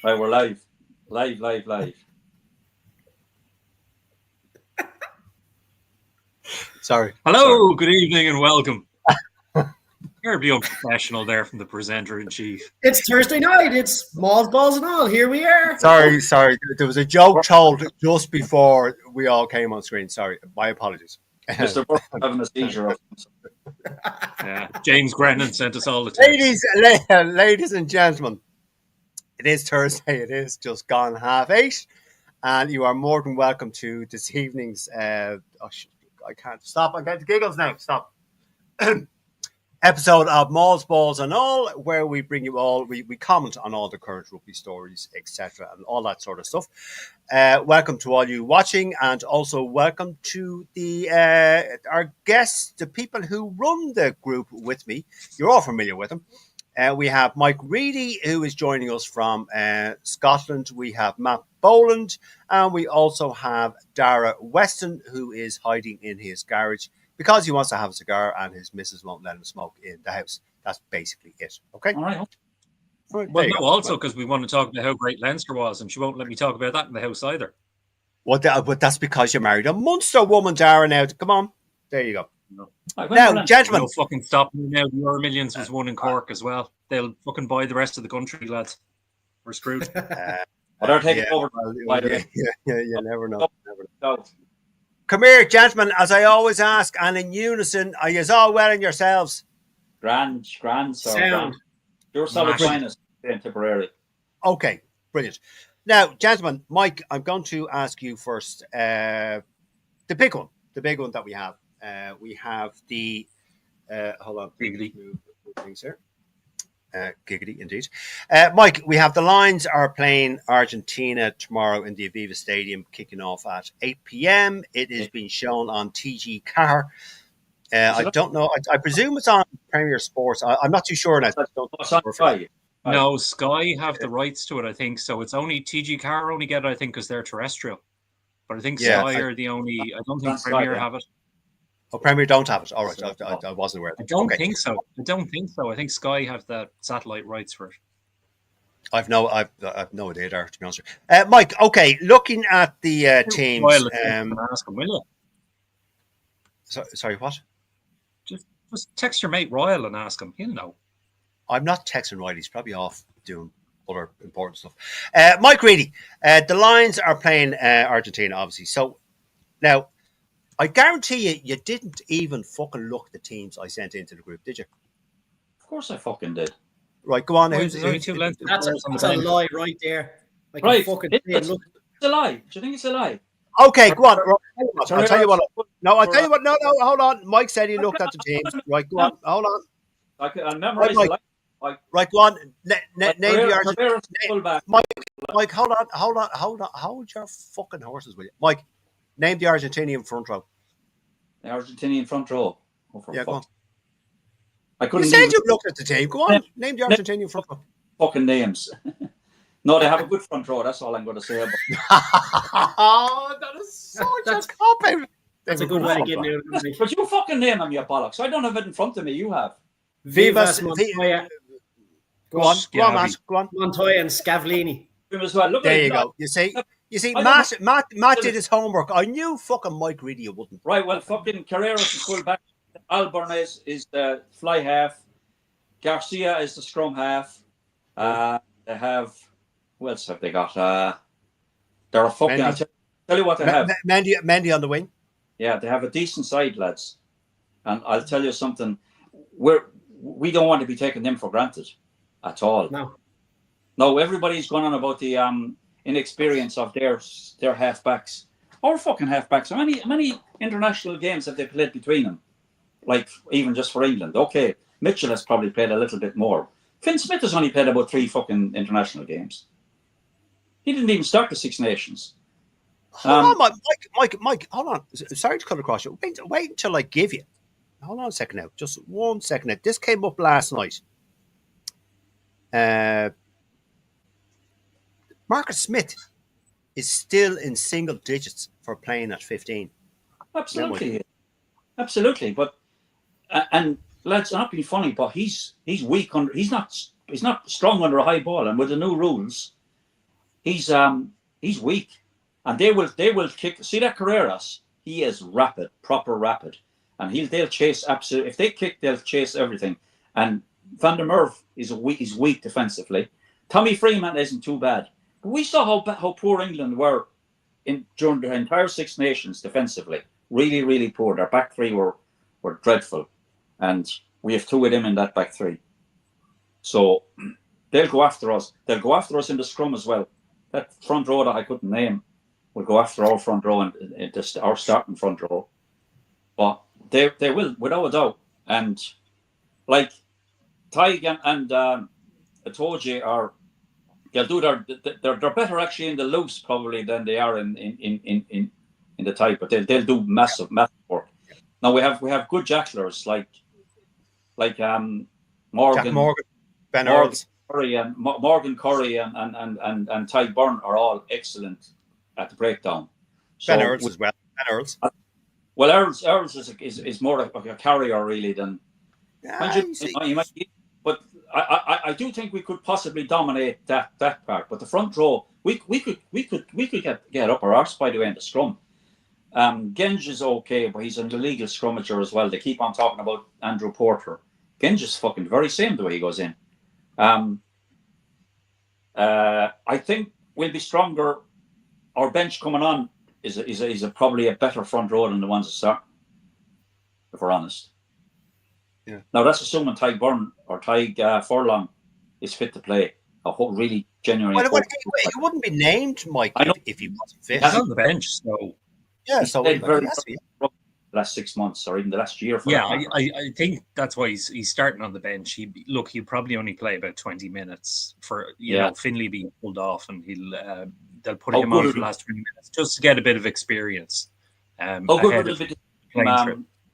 Right, we're live. Live. Sorry. Hello, good evening and welcome. Terribly unprofessional there from the presenter-in-chief. It's Thursday night. It's Mauls, balls and all. Here we are. Sorry. There was a joke told just before we all came on screen. Sorry. My apologies. Mr. Burke having a seizure. Yeah, James Brennan sent us all the texts. Ladies and gentlemen, it is Thursday. It is just gone 8:30. And you are more than welcome to this evening's... I can't stop. I get the giggles now. Stop. Episode of Mauls, Balls and All, where we bring you all, we comment on all the current rugby stories, etc., and all that sort of stuff. Welcome to all you watching, and also welcome to the our guests, the people who run the group with me. You're all familiar with them. We have Mike Reedy, who is joining us from Scotland. We have Matt Boland, and we also have Dara Weston, who is hiding in his garage because he wants to have a cigar and his missus won't let him smoke in the house. That's basically it. Okay? All right. Well, no, also because we want to talk about how great Leinster was, and she won't let me talk about that in the house either. But that's because you married a Munster woman, Dara, now. Come on. There you go. No. Now, gentlemen. No fucking stop me now. The Euro Millions was won in Cork as well. They'll fucking buy the rest of the country, lads. We're screwed. They're taking over. You never know. Come here, gentlemen, as I always ask, and in unison, are you all well in yourselves? Grand, sir. Sound. Your solid finest in Tipperary. Okay, brilliant. Now, gentlemen, Mike, I'm going to ask you first the big one that we have. We have the, hold on, Giggity. Move things here. Giggity, indeed. Mike, we have the Lions are playing Argentina tomorrow in the Aviva Stadium, kicking off at 8 p.m. It is being shown on TG Car. I don't know. I presume it's on Premier Sports. I'm not too sure now. No, Sky have the rights to it, I think. So it's only TG Car only get it, I think, because they're terrestrial. But I think Sky are the only. I don't think Premier have it. Oh, Premier don't have it. All right, I wasn't aware. I don't think so. I think Sky have the satellite rights for it. I've no idea there, to be honest. Mike, okay, looking at the teams. Ask him, will you? Sorry, what? Just text your mate Royal and ask him. He'll know. I'm not texting Royal. He's probably off doing other important stuff. Mike Reedy, the Lions are playing Argentina, obviously. So now, I guarantee you didn't even fucking look at the teams I sent into the group, did you? Of course I fucking did. Right, go on. That's a lie right there. Right. It's a lie. Do you think it's a lie? Okay, go on. I'll tell you what. No, hold on. Mike said he looked at the teams. Right, go on. Hold on. I memorize the lie. Right, go on. Name the Argentina. Mike, hold on. Hold your fucking horses, will you? Mike, name the Argentinian front row. The Argentinian front row. Go on. You said you looked at the team. Go on. Name the Argentinian front row. Fucking names. No, they have a good front row. That's all I'm going to say about it. Oh, that is such a cop-out. That's a good way to get out of it. But you fucking name them, you bollocks. I don't have it in front of me. You have. Vivas Montoya. Go on, Matt. Go on. Montoya and Scavellini. There you go. You see, Matt did his homework. I knew fucking Mike Reedy you wouldn't. Right, well, fucking Carreras is full back. Albornez is the fly half. Garcia is the scrum half. They have... Who else have they got? They're a fucking... I'll tell you what they have. Mendy on the wing. Yeah, they have a decent side, lads. And I'll tell you something. We don't want to be taking them for granted at all. No, everybody's going on about the inexperience of their halfbacks. Our fucking halfbacks. How many international games have they played between them? Like, even just for England. Okay, Mitchell has probably played a little bit more. Finn Smith has only played about 3 fucking international games. He didn't even start the Six Nations. Hold on, Mike, hold on. Sorry to cut across you. Wait until I give you. Hold on a second now. Just 1 second now. This came up last night. Marcus Smith is still in single digits for playing at 15. Absolutely. But and lads, not being funny, but he's weak under. He's not strong under a high ball, and with the new rules, he's weak, and they will kick. See that Carreras? He is rapid, proper rapid, and they'll chase absolutely. If they kick, they'll chase everything. And Van der Merwe is weak defensively. Tommy Freeman isn't too bad, but we saw how poor England were during the entire Six Nations defensively. Really, really poor. Their back three were dreadful, and we have two of them in that back three. So they'll go after us. They'll go after us in the scrum as well. That front row that I couldn't name will go after our front row and our starting front row. But they will, without a doubt. And like Tig and Itoje they'll do they're better actually in the loose probably than they are in the tight, but they'll do massive work. Now we have good jacklers like Morgan, Ben Earls. Morgan Curry and Ty Byrne are all excellent at the breakdown. So Ben Earls as well. Ben Earls. Well, Earls is more of a carrier really than. But I do think we could possibly dominate that part. But the front row, we could get up our arse by the way in the scrum. Genge is okay, but he's an illegal scrummager as well. They keep on talking about Andrew Porter. Genge is fucking very same the way he goes in. I think we'll be stronger. Our bench coming on is probably a better front row than the ones that start, if we're honest. Yeah. Now that's assuming Tig Byrne or Tig Furlong is fit to play. A whole really genuinely. Well, he wouldn't be named, Mike, if he wasn't fit. He's on the bench, so yeah. So very the last 6 months or even the last year. I think that's why he's starting on the bench. He'll probably only play about 20 minutes for you know Finlay being pulled off, and they'll put him on for the last 20 minutes just to get a bit of experience. How good would it be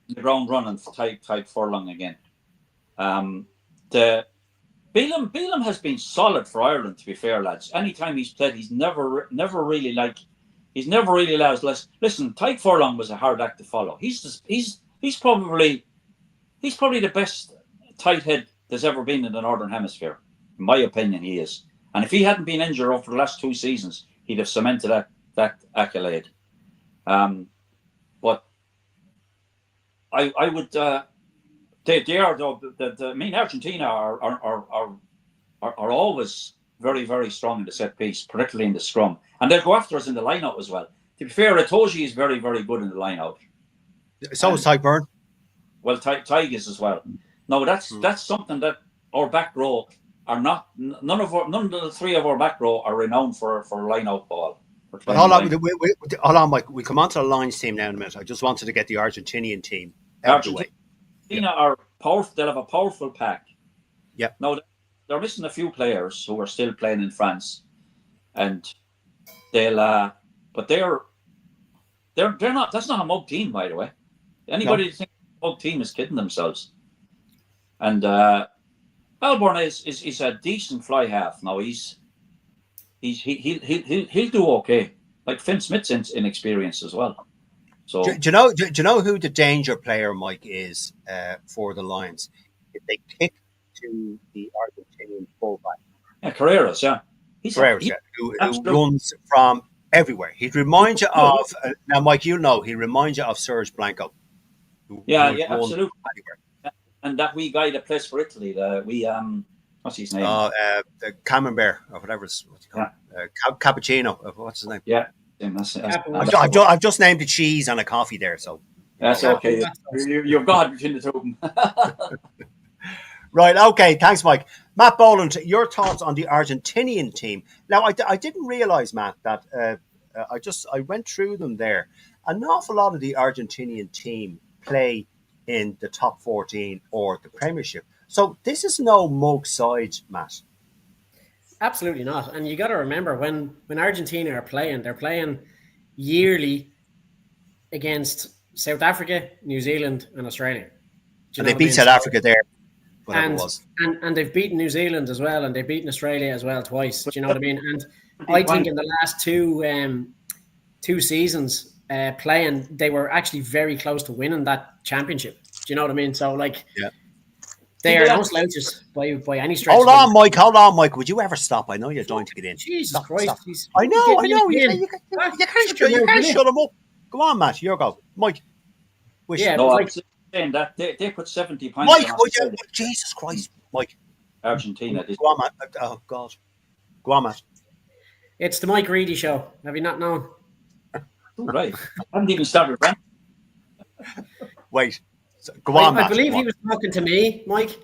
the ground running for Tig Furlong again? The Bealham has been solid for Ireland, to be fair, lads. Anytime he's played, he's never really allowed less. Listen, Tig Furlong was a hard act to follow. He's probably the best tight head there's ever been in the Northern Hemisphere. In my opinion, he is. And if he hadn't been injured over the last 2 seasons, he'd have cemented that accolade. But I would. They are though. Argentina are always very, very strong in the set piece, particularly in the scrum, and they'll go after us in the line-out as well. To be fair, Itoje is very, very good in the line-out. So is Tig Byrne. Well, Tig is as well. No, that's something that our back row are not. None of the three of our back row are renowned for line-out ball. But hold on, Mike. We come on to the Lions team now in a minute. I just wanted to get the Argentinian team out of the way. Argentina are powerful. They'll have a powerful pack. Yeah. Now they're missing a few players who are still playing in France, and they'll. But they're not. That's not a mug team, by the way. Anybody who thinks a mug team is kidding themselves. And Melbourne is a decent fly half. Now he'll do okay. Like Finn Smith's inexperienced as well. So do you know who the danger player, Mike, is for the Lions? If they kick to the Argentinian fullback, Carreras, who runs from everywhere. He reminds you of now, Mike. You know, he reminds you of Serge Blanco. Absolutely. Anywhere. And that wee guy that plays for Italy, what's his name? The Camembert or whatever. Cappuccino. What's his name? Yeah. I've just named the cheese and a coffee there, so that's okay. You've got between the two of them. Right. Okay. Thanks, Mike. Matt Boland, your thoughts on the Argentinian team? Now, I didn't realize, Matt, that I went through them there. An awful lot of the Argentinian team play in the top 14 or the Premiership. So this is no mug side, Matt. Absolutely not. And you got to remember when Argentina are playing, they're playing yearly against South Africa, New Zealand, and Australia. And they beat South Africa there. And they've beaten New Zealand as well, and they've beaten Australia as well twice. Do you know what I mean? And I think in the last two seasons playing, they were actually very close to winning that championship. Do you know what I mean? So They are no slouches by any stretch. Hold on, Mike. Would you ever stop? I know you're dying to get in. Jesus Christ! Stop. I know. You can't shut him up. Go on, Matt. Your go, Mike. No, I'm saying that they put 70 points. Mike, Jesus Christ, Mike. Argentina. Go on, Matt. Oh God. Go on, Matt. It's the Mike Reedy show. Have you not known? Right. I haven't even started. Wait. Go on, Matt. I believe he was talking to me, Mike.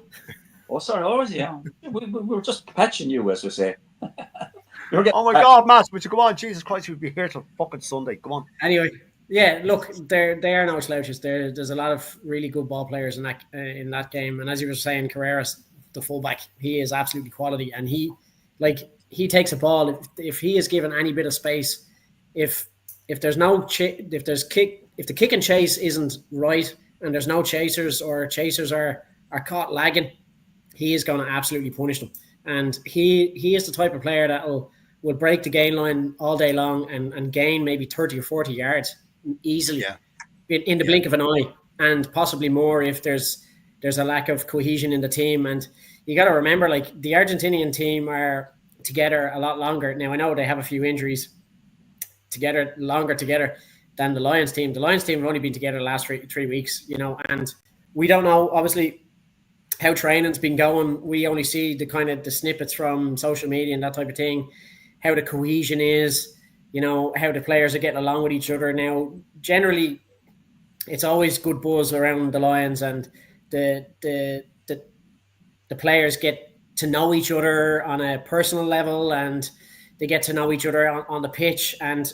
Oh, sorry. Oh, yeah. We were just patching you, as we say. Oh my God, Matt! Would you go on? Jesus Christ, you'd be here till fucking Sunday. Go on. Anyway, yeah. Look, they are no slouches. There's a lot of really good ball players in that game, and as you were saying, Carreras, the fullback, he is absolutely quality, and he takes a ball if he is given any bit of space. If there's no if the kick and chase isn't right, and there's no chasers or chasers are caught lagging, he is going to absolutely punish them. And he is the type of player that will break the gain line all day long and gain maybe 30 or 40 yards easily in the blink of an eye, and possibly more if there's a lack of cohesion in the team. And you got to remember, like, the Argentinian team are together a lot longer. Now, I know they have a few injuries longer together than the Lions team. The Lions team have only been together the last 3 weeks, and we don't know, obviously, how training's been going. We only see the snippets from social media and that type of thing, how the cohesion is, how the players are getting along with each other. Now, generally, it's always good buzz around the Lions, and the players get to know each other on a personal level, and they get to know each other on the pitch, and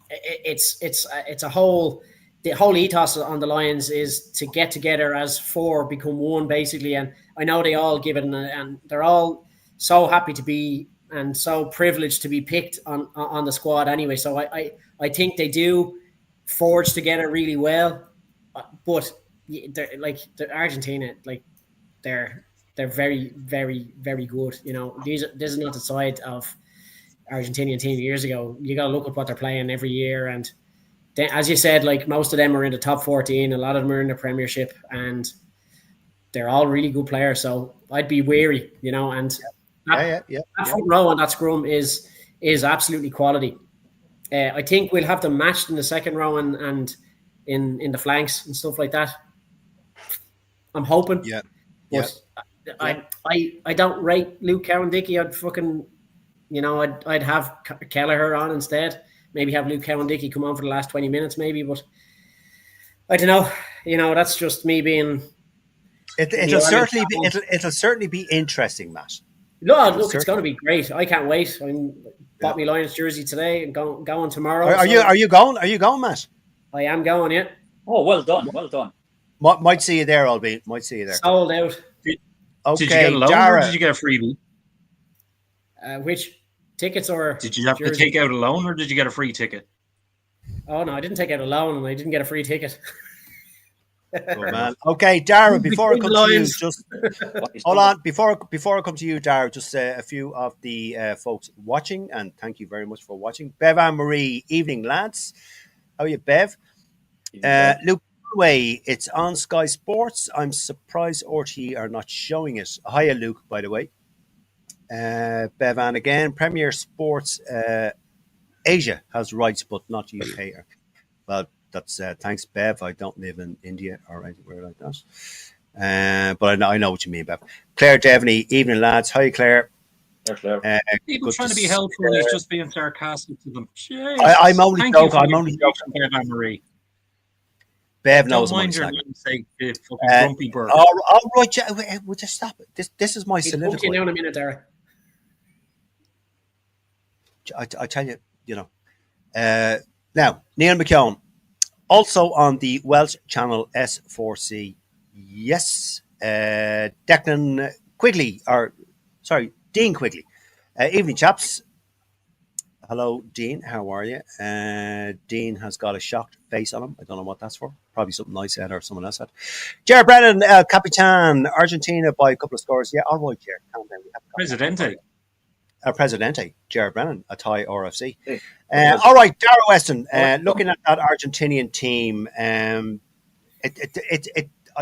it's a whole. The whole ethos on the Lions is to get together as four, become one, basically. And I know they all give it, and they're all so happy to be and so privileged to be picked on the squad anyway. So I think they do forge together really well. But they're like Argentina, like they're very, very, very good. This is not the side of Argentinian team years ago. You got to look at what they're playing every year, and then, as you said, like, most of them are in the top 14. A lot of them are in the Premiership, and they're all really good players. So I'd be wary, and that front row and that scrum is absolutely quality. I think we'll have them matched in the second row and in the flanks and stuff like that. I'm hoping. Yeah. But I don't rate Luke Cowan-Dickey. I'd fucking, I'd have Kelleher on instead. Maybe have Luke Cowan-Dickey come on for the last 20 minutes, maybe. But I don't know. That's just me being. It'll certainly be interesting, Matt. No, look, it's going to be great. I can't wait. I bought my Lions jersey today and going tomorrow. Are you going? Are you going, Matt? I am going. Yeah. Oh, well done. Well done. Might see you there, albeit. Might see you there. Sold out. Did you get a loan or did you get a freebie? Which tickets, or did you have to take out a loan or did you get a free ticket? Oh no, I didn't take out a loan and I didn't get a free ticket. Good man. Okay, Dara, before I come to you, just hold on. Before I come to you, Dara, just a few of the folks watching, and thank you very much for watching. Bev Anne Marie, evening lads. How are you, Bev? Luke Way, it's on Sky Sports. I'm surprised RTE are not showing it. Hiya, Luke, by the way. Bev Anne again. Premier Sports Asia has rights, but not UK. Well, that's thanks, Bev. I don't live in India or anywhere like that. But I know what you mean, Bev. Claire Devaney, evening lads. Hi, Claire. Claire. People trying to be helpful. He's just being sarcastic to them. Jeez. I'm only joking. I'm only joking. Bev Anne Marie. Bev knows I'm say fucking grumpy bird. Oh, right. We'll just stop it. This is my soliloquy. Now in a minute, Dara. I tell you, now, Neil McKeown, also on the Welsh channel S4C. Yes. Declan Quigley, Dean Quigley. Evening, chaps. Hello, Dean. How are you? Dean has got a shocked face on him. I don't know what that's for. Probably something I said or someone else said. Jared Brennan, Capitan, Argentina by a couple of scores. Yeah, all right, Jared. Calm down. Presidente. Presidente, Jared Brennan, a Thai RFC. All right, Dara Weston, looking at that Argentinian team, I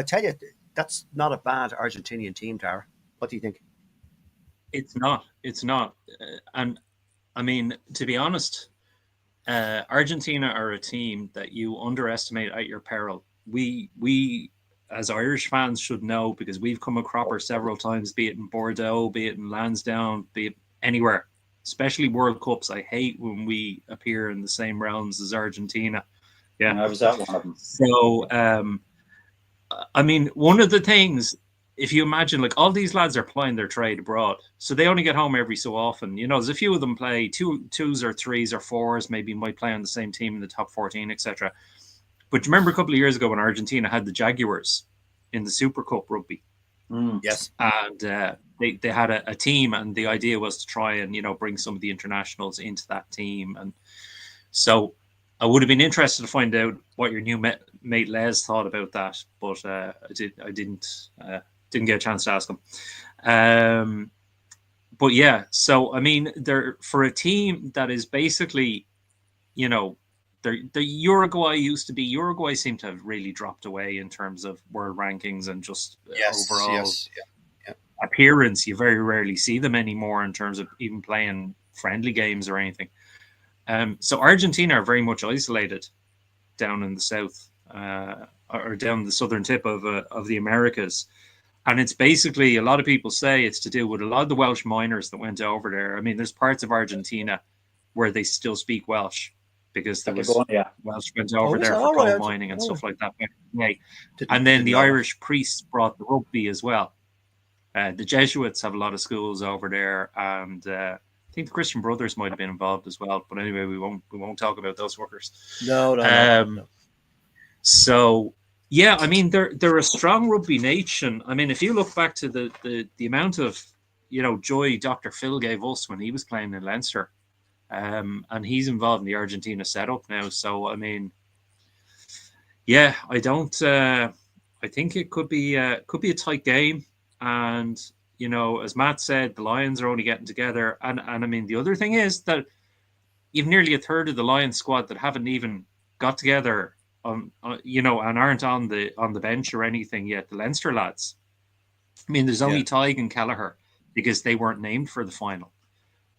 tell you, that's not a bad Argentinian team, Tara. What do you think? It's not. And I mean, to be honest, Argentina are a team that you underestimate at your peril. We as Irish fans should know, because we've come a cropper several times, be it in Bordeaux, be it in Lansdowne, be it anywhere, especially World Cups. I hate when we appear in the same realms as Argentina. Yeah, I was at one of them. So, I mean, one of the things, if you imagine, like, all these lads are plying their trade abroad, so they only get home every so often. You know, there's a few of them play twos or threes or fours, maybe might play on the same team in the top 14, etc. But remember a couple of years ago when Argentina had the Jaguars in the Super Cup rugby? Yes. And they had a team, and the idea was to try and, you know, bring some of the internationals into that team. And so I would have been interested to find out what your new mate Les thought about that, but I didn't get a chance to ask him. But yeah, so I mean, they're, for a team that is basically, you know, the Uruguay seemed to have really dropped away in terms of world rankings and just overall appearance. You very rarely see them anymore in terms of even playing friendly games or anything. So Argentina are very much isolated down in the south, or down the southern tip of the Americas. And it's basically, a lot of people say it's to do with a lot of the Welsh miners that went over there. I mean, there's parts of Argentina where they still speak Welsh, because there was Welsh went over there for coal mining and stuff like that. And then the Irish priests brought the rugby as well. The Jesuits have a lot of schools over there, and I think the Christian Brothers might have been involved as well. But anyway, we won't talk about those workers. No. So yeah, I mean, they're a strong rugby nation. I mean, if you look back to the amount of, you know, joy Dr. Phil gave us when he was playing in Leinster. And he's involved in the Argentina setup now. So, I mean, yeah, I think it could be a tight game. And, you know, as Matt said, the Lions are only getting together. And I mean, the other thing is that you've nearly a third of the Lions squad that haven't even got together, you know, and aren't on the bench or anything yet. The Leinster lads. I mean, there's only Tig and Kelleher, because they weren't named for the final.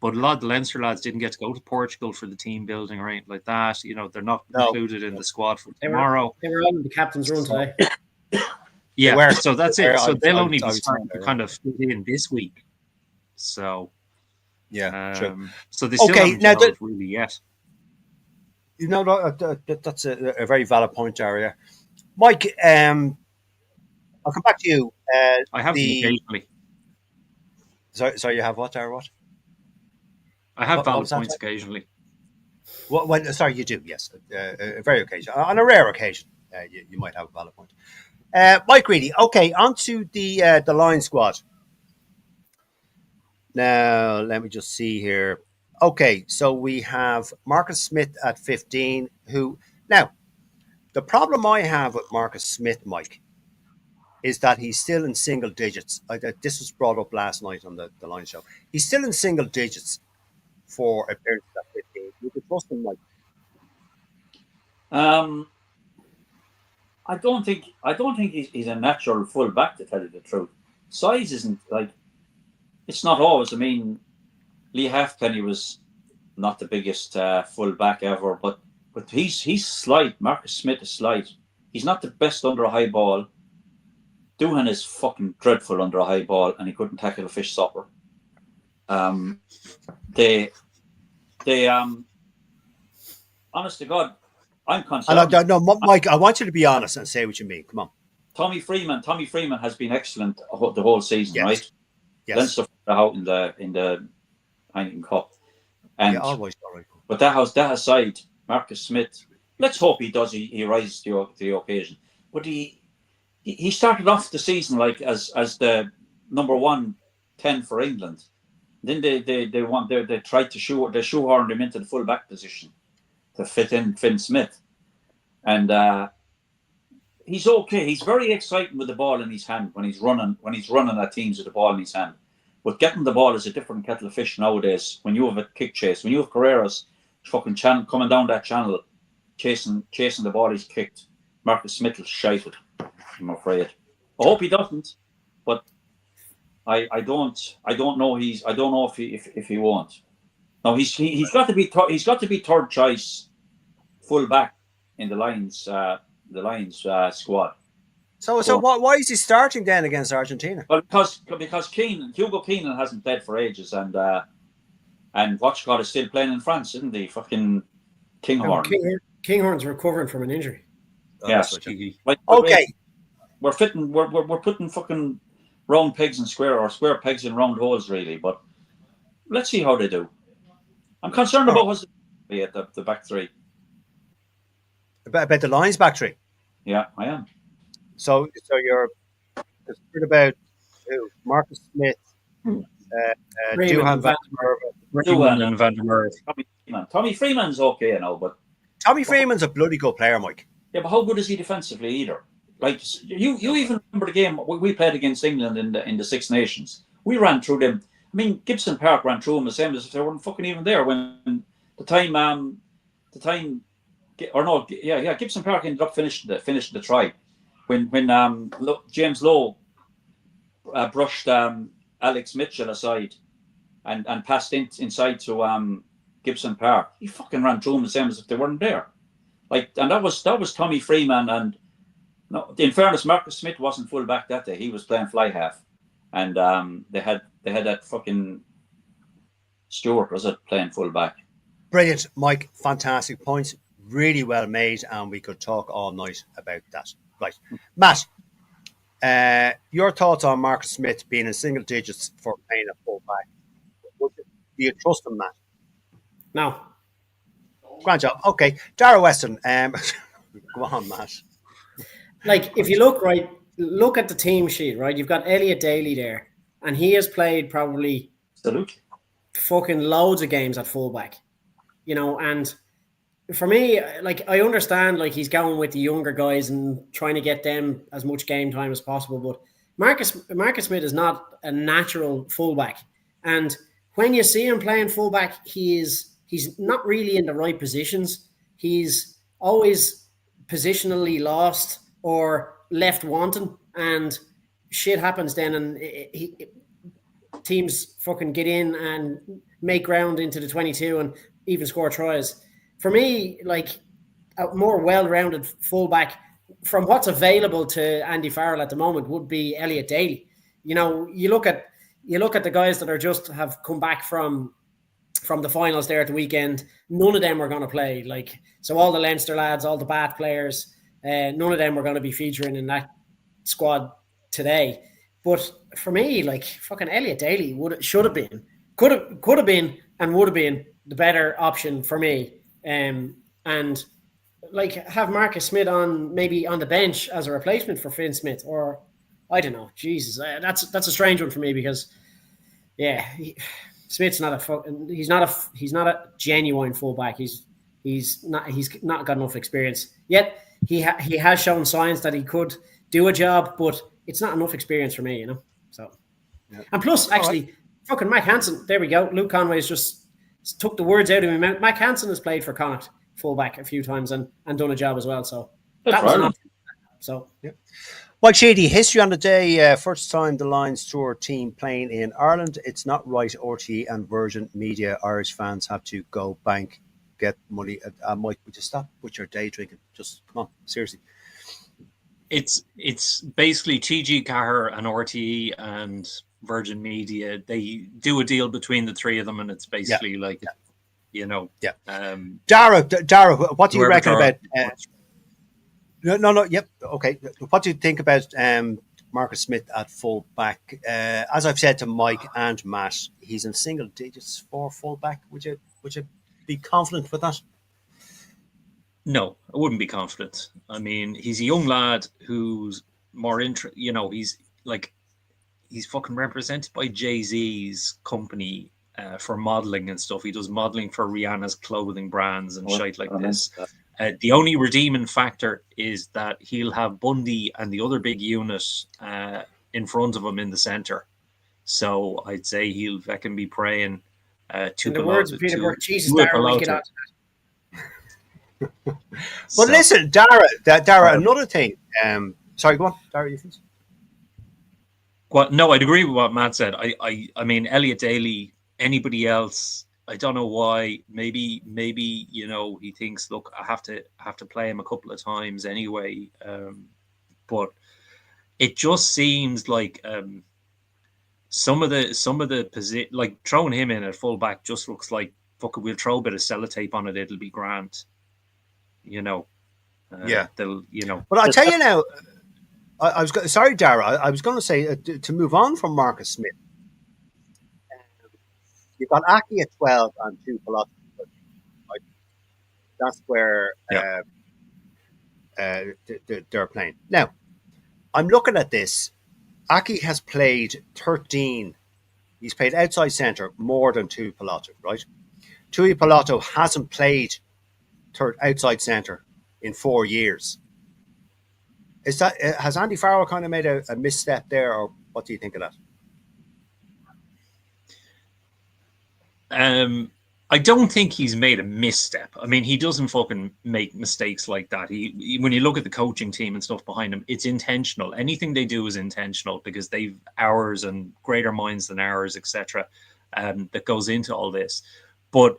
But a lot of the Leinster lads didn't get to go to Portugal for the team building or anything like that. You know, they're not included in the squad for tomorrow. They were on the captain's run today. Yeah, so that's it. So they'll only be starting to kind of fit in this week. So, true. So they still haven't gelled really yet. You know, that's a very valid point, Daria. Mike, I'll come back to you. I have them occasionally. Sorry, you have what, Daria? What? I have valid points occasionally. Well, sorry, you do, yes. Very occasional. On a rare occasion, you might have a valid point. Mike Reedy, okay, on to the line squad. Now, let me just see here. Okay, so we have Marcus Smith at 15, who... Now, the problem I have with Marcus Smith, Mike, is that he's still in single digits. This was brought up last night on the line show. He's still in single digits for appearances at 15. You could trust him, Mike. I don't think he's a natural full back, to tell you the truth. Size isn't like, it's not always. I mean, Lee Halfpenny was not the biggest full back ever, but he's slight. Marcus Smith is slight. He's not the best under a high ball. Doohan is fucking dreadful under a high ball, and he couldn't tackle a fish stopper. They honest to God, I'm concerned. No, Mike, I want you to be honest and say what you mean. Come on. Tommy Freeman has been excellent the whole season, right? Yes. Leinster out in the Heineken Cup, and always. But that aside, Marcus Smith, let's hope he does. He rises to the occasion. But he started off the season like as the number 110 for England. Then they tried to shoehorn him into the full back position to fit in Finn Smith, and he's okay. He's very exciting with the ball in his hand when he's running at teams with the ball in his hand. But getting the ball is a different kettle of fish nowadays. When you have a kick chase, when you have Carreras fucking coming down that channel, chasing the ball he's kicked, Marcus Smith will shite it, I'm afraid. I hope he doesn't, but I don't know. I don't know if he won't. No, he's got to be third choice full back in the Lions squad. So why is he starting then against Argentina? Well, because Hugo Keenan hasn't played for ages, and Watchcott is still playing in France, isn't he? Fucking Kinghorn. Kinghorn's recovering from an injury. Yes. Okay. We're putting fucking round pegs in square pegs in round holes, really. But let's see how they do. I'm concerned about what's at the back three. About the Lions back three. Yeah, I am. So you're concerned about Marcus Smith, Duhan van der Merwe. Tommy Freeman's okay now, but Tommy Freeman's a bloody good player, Mike. Yeah, but how good is he defensively either? Like you even remember the game we played against England in the Six Nations? We ran through them. I mean, Gibson Park ran through them the same as if they weren't fucking even there when Gibson Park ended up finishing the try when James Lowe brushed Alex Mitchell aside and passed inside to Gibson Park. He fucking ran through them the same as if they weren't there. And that was Tommy Freeman, and no, in fairness, Marcus Smith wasn't full back that day. He was playing fly half, and they had that fucking Stewart was it playing full back. Brilliant, Mike. Fantastic points, really well made, and we could talk all night about that. Right, Matt. Your thoughts on Marcus Smith being in single digits for playing a full back? Do you trust him, Matt? No. Grand job. Okay, Dara Weston. Go on, Matt. Like, if you look at the team sheet, right? You've got Elliot Daly there, and he has played probably fucking loads of games at fullback, and for me, like, I understand, like, he's going with the younger guys and trying to get them as much game time as possible, but Marcus Smith is not a natural fullback, and when you see him playing fullback, he's not really in the right positions. He's always positionally lost or left wanting, and shit happens then, and teams fucking get in and make ground into the 22 and even score tries. For me, like, a more well-rounded fullback from what's available to Andy Farrell at the moment would be Elliot Daly. You look at the guys that have come back from the finals there at the weekend. None of them are going to play. Like, so all the Leinster lads, all the Bath players, none of them are going to be featuring in that squad today. But for me, like, fucking Elliot Daly should have been, could have been, and would have been the better option for me. And like, have Marcus Smith maybe on the bench as a replacement for Finn Smith, or I don't know. Jesus, that's a strange one for me because, yeah, Smith's he's not a genuine fullback. He's not got enough experience yet. He has shown signs that he could do a job, but it's not enough experience for me, So, yeah. And plus, actually, fucking Mike Hansen. There we go. Luke Conway's just took the words out of me. Mike Hansen has played for Connacht fullback a few times and done a job as well. So that was enough. So, yeah. Mike Sheedy, history on the day. First time the Lions tour team playing in Ireland. It's not right. RTE and Virgin Media Irish fans have to go bank, get money. Mike, would you stop with your day drinking? Just come on, seriously. It's basically TG Cahir and RTE and Virgin Media. They do a deal between the three of them, and it's basically Dara, what do you reckon about? No. Yep. Okay. What do you think about Marcus Smith at full back? As I've said to Mike and Matt, he's in single digits for full back. Would you be confident with that? No, I wouldn't be confident. I mean, he's a young lad who's more he's fucking represented by Jay-Z's company for modeling and stuff. He does modeling for Rihanna's clothing brands and shit like this. The only redeeming factor is that he'll have Bundy and the other big unit in front of him in the centre. So I'd say he'll fucking be praying to the words of Peter Burke, Jesus, Dara, get out. Well, listen, Dara, another thing. Sorry, go on, Dara, you finish. Well, no, I'd agree with what Matt said. I mean, Elliot Daly, anybody else, I don't know why. Maybe he thinks, look, I have to play him a couple of times anyway. But it just seems like some of the position, like throwing him in at fullback, just looks like fuck it, we'll throw a bit of sellotape on it. It'll be grand. Yeah. They'll. But I'll tell you now. I was sorry, Dara. I was going to say to move on from Marcus Smith. You've got Aki at 12 and 2 Pilates. That's where they're playing. Now, I'm looking at this. Aki has played 13. He's played outside centre more than Tui Pilato, right? Tui Pilato hasn't played outside centre in 4 years. Has Andy Farrell kind of made a misstep there, or what do you think of that? I don't think he's made a misstep. I mean, he doesn't fucking make mistakes like that. He when you look at the coaching team and stuff behind him, it's intentional. Anything they do is intentional because they've hours and greater minds than ours, etc. That goes into all this. But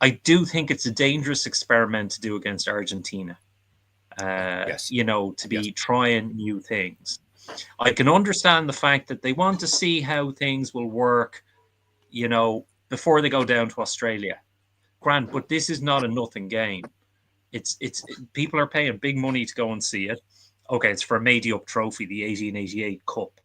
I do think it's a dangerous experiment to do against Argentina. Yes. To be trying new things. I can understand the fact that they want to see how things will work, before they go down to Australia. Grant, but this is not a nothing game. It's people are paying big money to go and see it. Okay, it's for a made-up trophy, the 1888 Cup.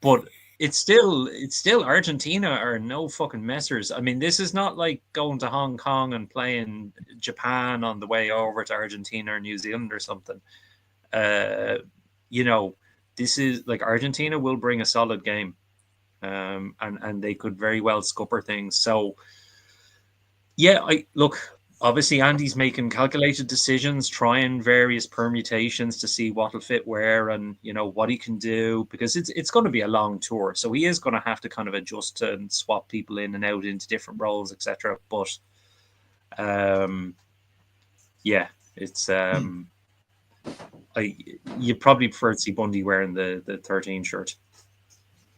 But it's still Argentina are no fucking messers. I mean, this is not like going to Hong Kong and playing Japan on the way over to Argentina or New Zealand or something. This is like Argentina will bring a solid game. And they could very well scupper things. So, yeah, obviously Andy's making calculated decisions, trying various permutations to see what will fit where and, what he can do, because it's going to be a long tour. So he is going to have to kind of adjust and swap people in and out into different roles, etc. But, it's, you probably prefer to see Bundy wearing the 13 shirt.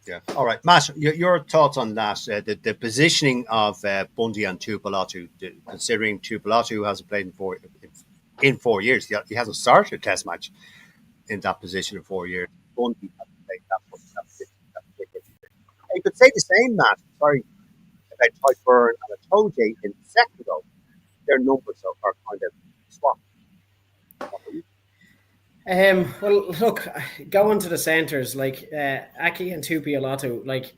Yeah. All right, Matt, your thoughts on that? The positioning of Bundy and Tuipulotu, considering Tuipulotu hasn't played in 4 years. He hasn't started a test match in that position in 4 years. Bundy hasn't played that much in that position. You could say the same, Matt. Sorry, about Tyburn and Atoje in the second row. Their numbers are kind of swapped. Well, look, going to the centres, like Aki and Tuipulotu, like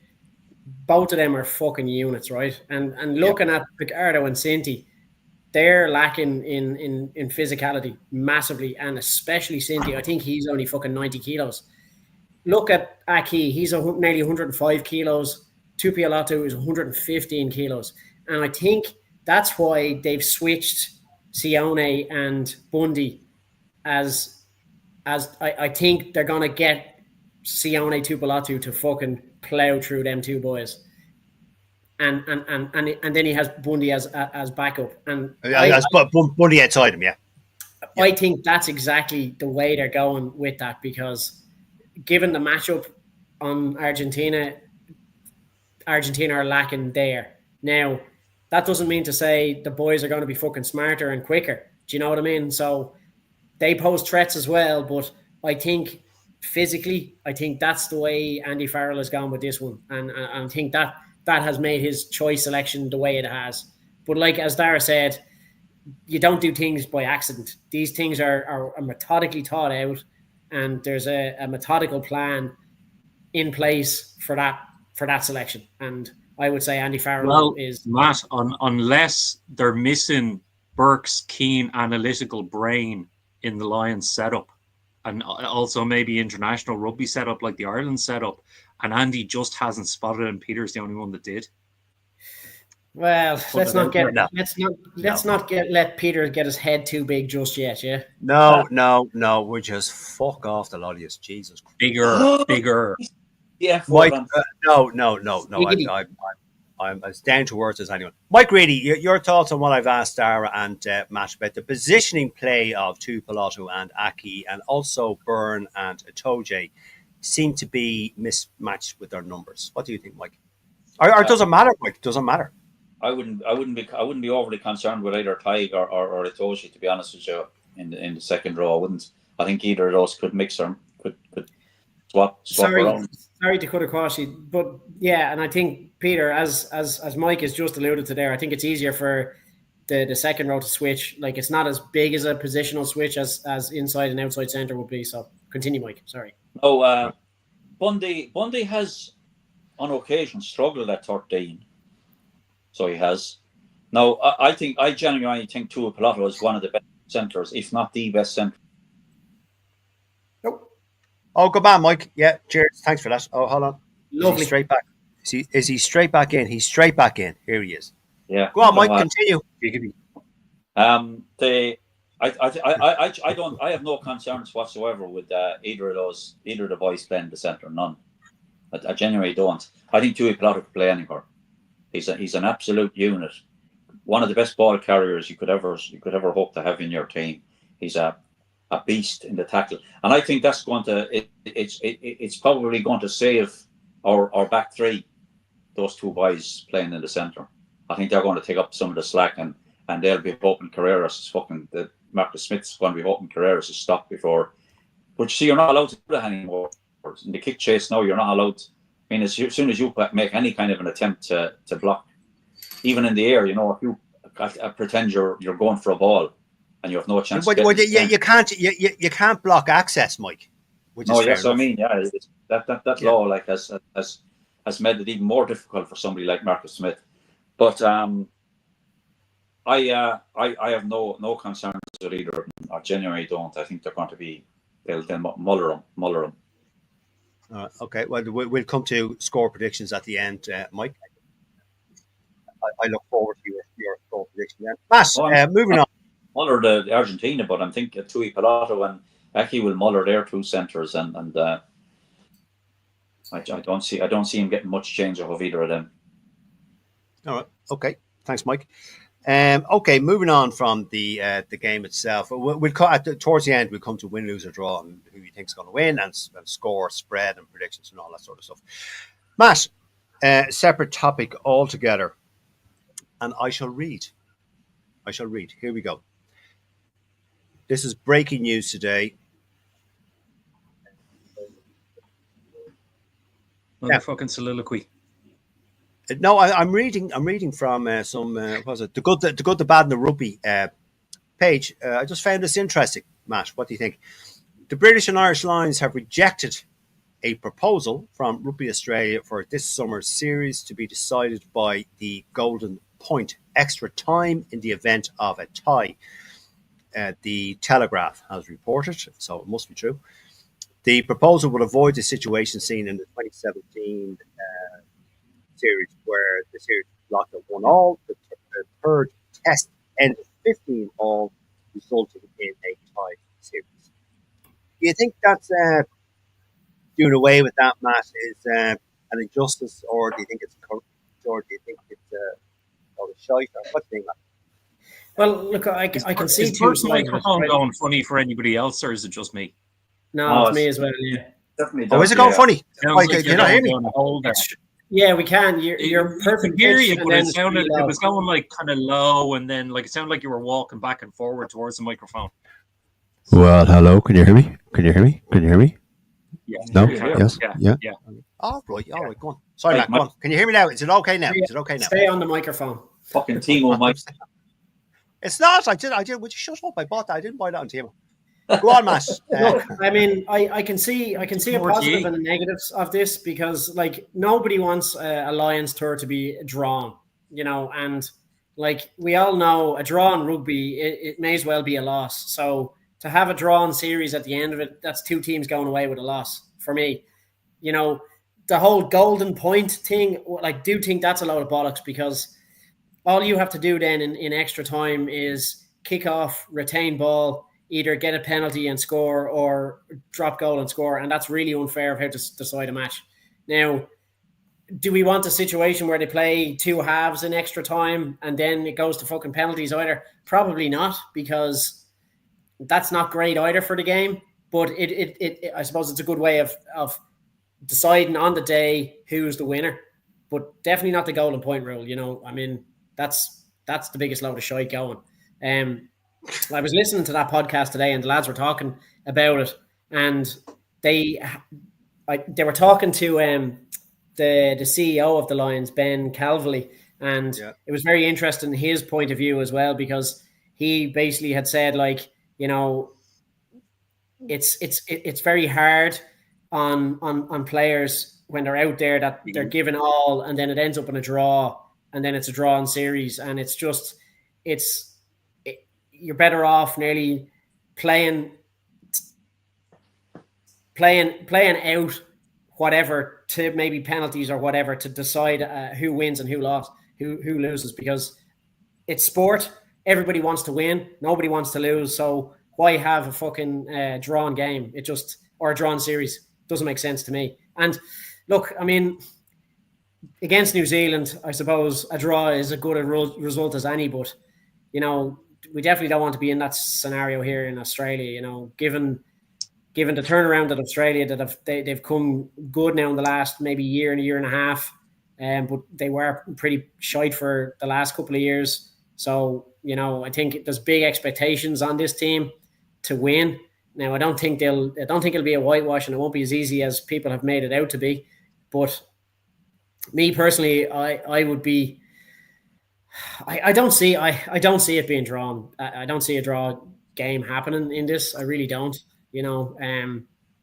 both of them are fucking units, right? And looking at Picardo and Cinti, they're lacking in physicality massively, and especially Cinti. I think he's only fucking 90 kilos. Look at Aki, he's nearly 105 kilos. Tuipulotu is 115 kilos. And I think that's why they've switched Sione and Bundy as I think they're going to get Sione Tuipulotu to fucking plow through them two boys. And then he has Bundy as backup. And Bundy outside him, yeah. I think that's exactly the way they're going with that, because given the matchup on Argentina are lacking there. Now, that doesn't mean to say the boys are going to be fucking smarter and quicker. Do you know what I mean? So they pose threats as well, but I think physically, that's the way Andy Farrell has gone with this one. And I think that has made his choice selection the way it has. But like, as Dara said, you don't do things by accident. These things are methodically thought out, and there's a methodical plan in place for that selection. And I would say Andy Farrell is... Matt, unless they're missing Burke's keen analytical brain in the Lions setup, and also maybe international rugby setup like the Ireland setup, and Andy just hasn't spotted it, and Peter's the only one that did. Well, let's not let Peter get his head too big just yet. Yeah. No. We're just fuck off the lot of us. Jesus. Bigger. Yeah. Mike. No. I'm as down to earth as anyone. Mike Reedy, your thoughts on what I've asked Dara and Matt about the positioning play of Tuipulotu and Aki, and also Byrne and Atoje seem to be mismatched with their numbers. What do you think, Mike? Or does it matter, Mike? Doesn't matter. I wouldn't be overly concerned with either Tig or Itoshi, to be honest with you. In the second row, I wouldn't. I think either of those could mix or could swap around. Sorry to cut across you, but yeah, and I think Peter, as Mike has just alluded to there, I think it's easier for the second row to switch. Like, it's not as big as a positional switch as inside and outside centre would be. So continue, Mike. Sorry. No, Bundy has on occasion struggled at 13. So he has. Now, I genuinely think Tuipulotu is one of the best centres, if not the best centre. Nope. Oh, good man, Mike. Yeah, cheers. Thanks for that. Oh, hold on. Lovely. Is he straight back? Is he straight back in? He's straight back in. Here he is. Yeah. Go on, Mike. Continue. I have no concerns whatsoever with either of the boys playing the centre. None. I genuinely don't. I think Tuipulotu could play anywhere. He's an absolute unit. One of the best ball carriers you could ever hope to have in your team. He's a beast in the tackle, and I think that's going to it's probably going to save our back three. Those two boys playing in the centre. I think they're going to take up some of the slack, and they'll be hoping Carreras is Marcus Smith's going to be hoping Carreras is stopped before. But you see, you're not allowed to do that anymore. In the kick chase now, you're not allowed. I mean, as soon as you make any kind of an attempt to block, even in the air, if you pretend you're going for a ball and you have no chance. You can't block access, Mike. Which is fair enough. I mean, that law has made it even more difficult for somebody like Marcus Smith. But I have no concerns with either of them. I genuinely don't. I think they're going to be they'll muller them. Okay, well, we'll come to score predictions at the end, Mike. I look forward to your score prediction then. Matt, moving on. Muller the Argentina, but I'm thinking Tuipulotu and Aki will muller their two centres, and I don't see him getting much change off of either of them. All right. Okay. Thanks, Mike. Okay, moving on from the game itself. Towards the end, we'll come to win, lose, or draw, and who you think is going to win, and score, spread, and predictions, and all that sort of stuff. Matt, separate topic altogether, and I shall read. Here we go. This is breaking news today. Fucking soliloquy. No, I'm reading from some what was it? The good, the bad, and the rugby page. I just found this interesting, Matt. What do you think? The British and Irish Lions have rejected a proposal from Rugby Australia for this summer's series to be decided by the Golden Point extra time in the event of a tie. The Telegraph has reported, so it must be true. The proposal would avoid the situation seen in the 2017 series, where the series was blocked at 1-1. The third test ended 15-15, resulting in a tie series. Do you think that's doing away with that, Matt, is an injustice, or do you think it's correct, or do you think it's a shite? What do you think, Matt? Well, look, I can see two sides. Is the microphone going funny for anybody else, or is it just me? No, it's me as well. Yeah, definitely. Oh, is it going funny? Like can not hear me? Yeah, we can. You're perfect. Hear you, but it was going like kind of low, and then like it sounded like you were walking back and forward towards the microphone. Well, hello. Can you hear me? Can you hear me? Yeah. No. Yes. Yeah. All right. Go on. Sorry, Matt. Go on. Can you hear me now? Is it okay now? Stay on the microphone. Fucking Timo, Mike. It's not. I did. Would you shut up? I bought that. I didn't buy that on Timo. Go on, Matt. Look, I mean, I can see a positive and a negatives of this, because like nobody wants a Lions tour to be drawn, and like we all know, a draw in rugby, it may as well be a loss. So to have a drawn series at the end of it, that's two teams going away with a loss for me. The whole golden point thing, like, do think that's a load of bollocks, because all you have to do then in extra time is kick off, retain ball, either get a penalty and score or drop goal and score. And that's really unfair of how to decide a match. Now, do we want a situation where they play two halves in extra time and then it goes to fucking penalties either? Probably not, because that's not great either for the game. But it I suppose it's a good way of deciding on the day who's the winner, but definitely not the golden point rule. I mean, that's the biggest load of shite going. I was listening to that podcast today, and the lads were talking about it, and they were talking to the CEO of the Lions, Ben Calvely, and it was very interesting his point of view as well, because he basically had said, like, it's very hard on players when they're out there that they're giving all, and then it ends up in a draw, and then it's a drawn series, and it's just you're better off nearly playing out whatever to maybe penalties or whatever to decide who wins and who loses, because it's sport. Everybody wants to win. Nobody wants to lose. So why have a fucking drawn game? Or a drawn series doesn't make sense to me. And look, I mean, against New Zealand, I suppose a draw is a good result as any, but we definitely don't want to be in that scenario here in Australia. Given the turnaround that Australia they've come good now in the last maybe year and a half, but they were pretty shite for the last couple of years. So I think there's big expectations on this team to win. Now I don't think it'll be a whitewash, and it won't be as easy as people have made it out to be. But me personally, I would be. I don't see it being drawn. I don't see a draw game happening in this. I really don't. It's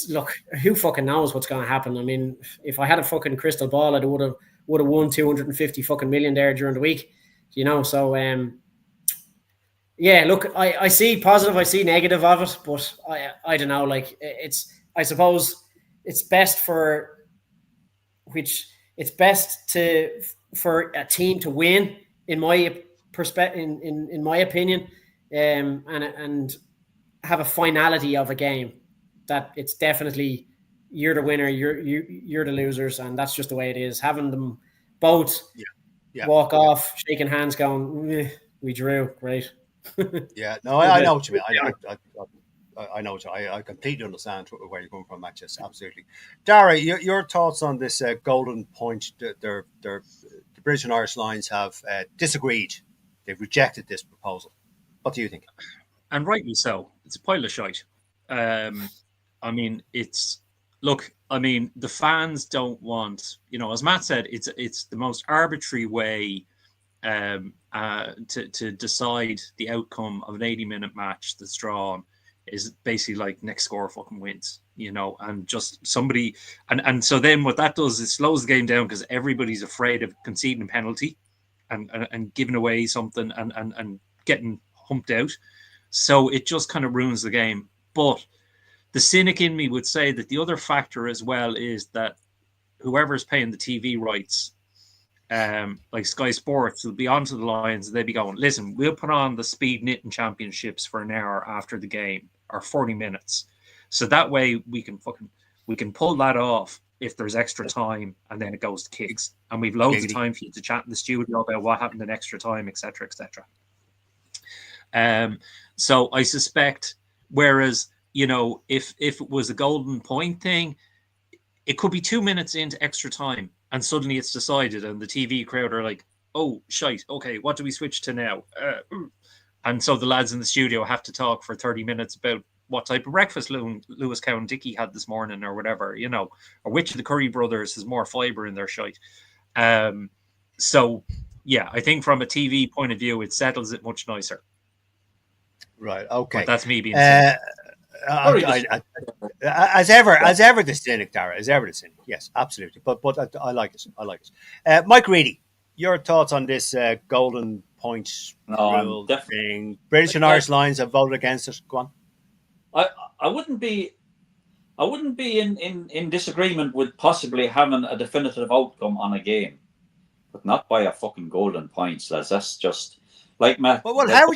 look, who fucking knows what's going to happen? I mean, if I had a fucking crystal ball, I would have won 250 fucking million there during the week. So yeah. Look, I see positive, I see negative of it, but I don't know. Like I suppose it's best for a team to win, in my perspective, in my opinion, and have a finality of a game that it's definitely you're the winner, you're the losers, and that's just the way it is. Having them both walk off, shaking hands, going, we drew, great. I know what you mean. I know. I completely understand where you're coming from, Matches. Absolutely. Dara, your thoughts on this golden point? The British and Irish Lions have disagreed. They've rejected this proposal. What do you think? And rightly so. It's a pile of shite. I mean, the fans don't want, as Matt said, it's the most arbitrary way to decide the outcome of an 80-minute match that's drawn. Is basically like next score fucking wins, and just somebody, and so then what that does is slows the game down, because everybody's afraid of conceding a penalty and giving away something and getting humped out. So it just kind of ruins the game. But the cynic in me would say that the other factor as well is that whoever's paying the TV rights, like Sky Sports, will be onto the Lions, and they'll be going, listen, we'll put on the speed knitting championships for an hour after the game, or 40 minutes. So that way we can pull that off if there's extra time, and then it goes to kicks. And we've loads of time for you to chat in the studio about what happened in extra time, etc., etc. So I suspect, whereas, if it was a golden point thing, it could be 2 minutes into extra time, and suddenly it's decided, and the TV crowd are like, oh, shite, okay, what do we switch to now? And so the lads in the studio have to talk for 30 minutes about what type of breakfast Lewis Cow and Dickie had this morning, or whatever, or which of the Curry brothers has more fibre in their shite. So, yeah, I think from a TV point of view, it settles it much nicer. Right, okay. But that's me being as ever the cynic, Dara, as ever the cynic. Yes, absolutely. But I like it. I like it. Mike Reedy, your thoughts on this golden point rule thing? British and Irish Lions have voted against it. Go on. I wouldn't be in disagreement with possibly having a definitive outcome on a game, but not by a fucking golden points, lads. That's just like Matt. Well, how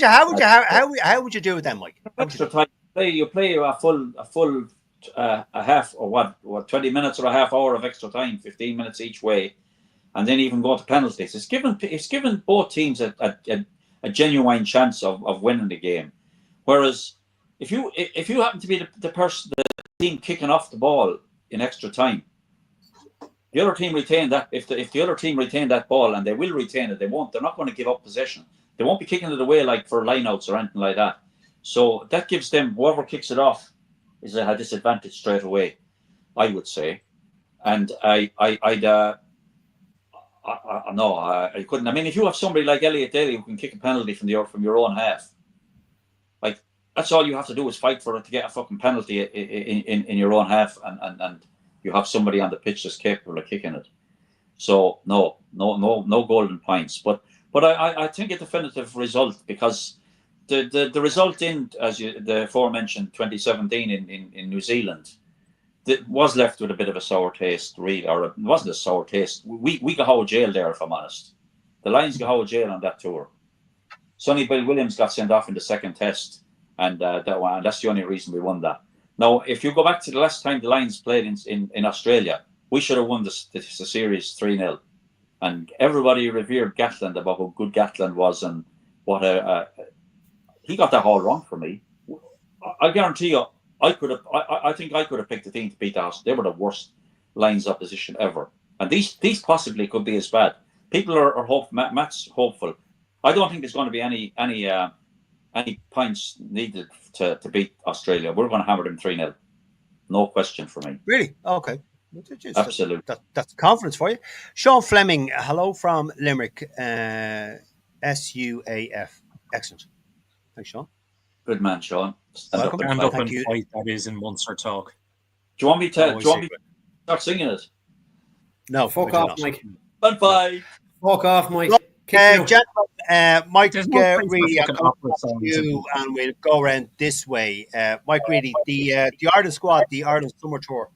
would you do it then, Mike? Extra time. You play a full a half, or what 20 minutes or a half hour of extra time, 15 minutes each way, and then even go to penalties. It's given both teams a genuine chance of winning the game. Whereas if you happen to be the person, the team kicking off the ball in extra time, the other team retain that. If the other team retain that ball, and they will retain it, they're not going to give up possession. They won't be kicking it away like for lineouts or anything like that. So that gives them, whoever kicks it off is at a disadvantage straight away, I would say. And I couldn't. I mean, if you have somebody like Elliot Daly who can kick a penalty from your own half, like, that's all you have to do is fight for it to get a fucking penalty in your own half, and you have somebody on the pitch that's capable of kicking it. So no golden points. But I think a definitive result, because the result in, as the aforementioned 2017 in New Zealand, that was left with a bit of a sour taste, really, or it wasn't a sour taste. We got out of jail there, if I'm honest. The Lions got out of jail on that tour. Sonny Bill Williams got sent off in the second test, and that's the only reason we won that. Now, if you go back to the last time the Lions played in Australia, we should have won the series 3-0. And everybody revered Gatland about how good Gatland was, and what he got that all wrong for me. I guarantee you, I think I could have picked the team to beat us. They were the worst Lions opposition ever, and these possibly could be as bad. People are hopeful. Matt's hopeful. I don't think there's going to be any points needed to beat Australia. We're going to hammer them 3-0. No question for me. Really? Okay. Absolutely. That's confidence for you. Sean Fleming, hello from Limerick. SUAF. Excellent. Thanks, Sean. Good man, Sean. Stand up and fight, that is in Munster talk. Do you want me to start singing it? No, fuck off, Mike. And fight. Fuck off, Mike. Gentlemen, Mike Reedy, I'll come to you, and we'll go around this way. Mike Reedy, the Ireland squad, the Ireland Summer Tour,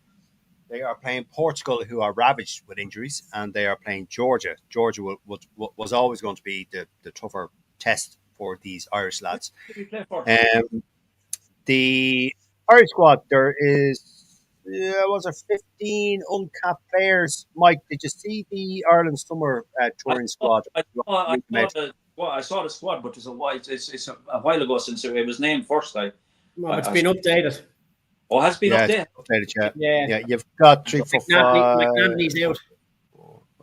they are playing Portugal, who are ravaged with injuries, and they are playing Georgia. Georgia was always going to be the tougher test for these Irish lads. The Irish squad, there is 15 uncapped players. Mike, did you see the Ireland Summer touring squad? I saw the squad, but it's a while ago since it was named first. It's been updated. Oh, has been updated. Yeah. You've got 3, 4, 5. McNabney's out.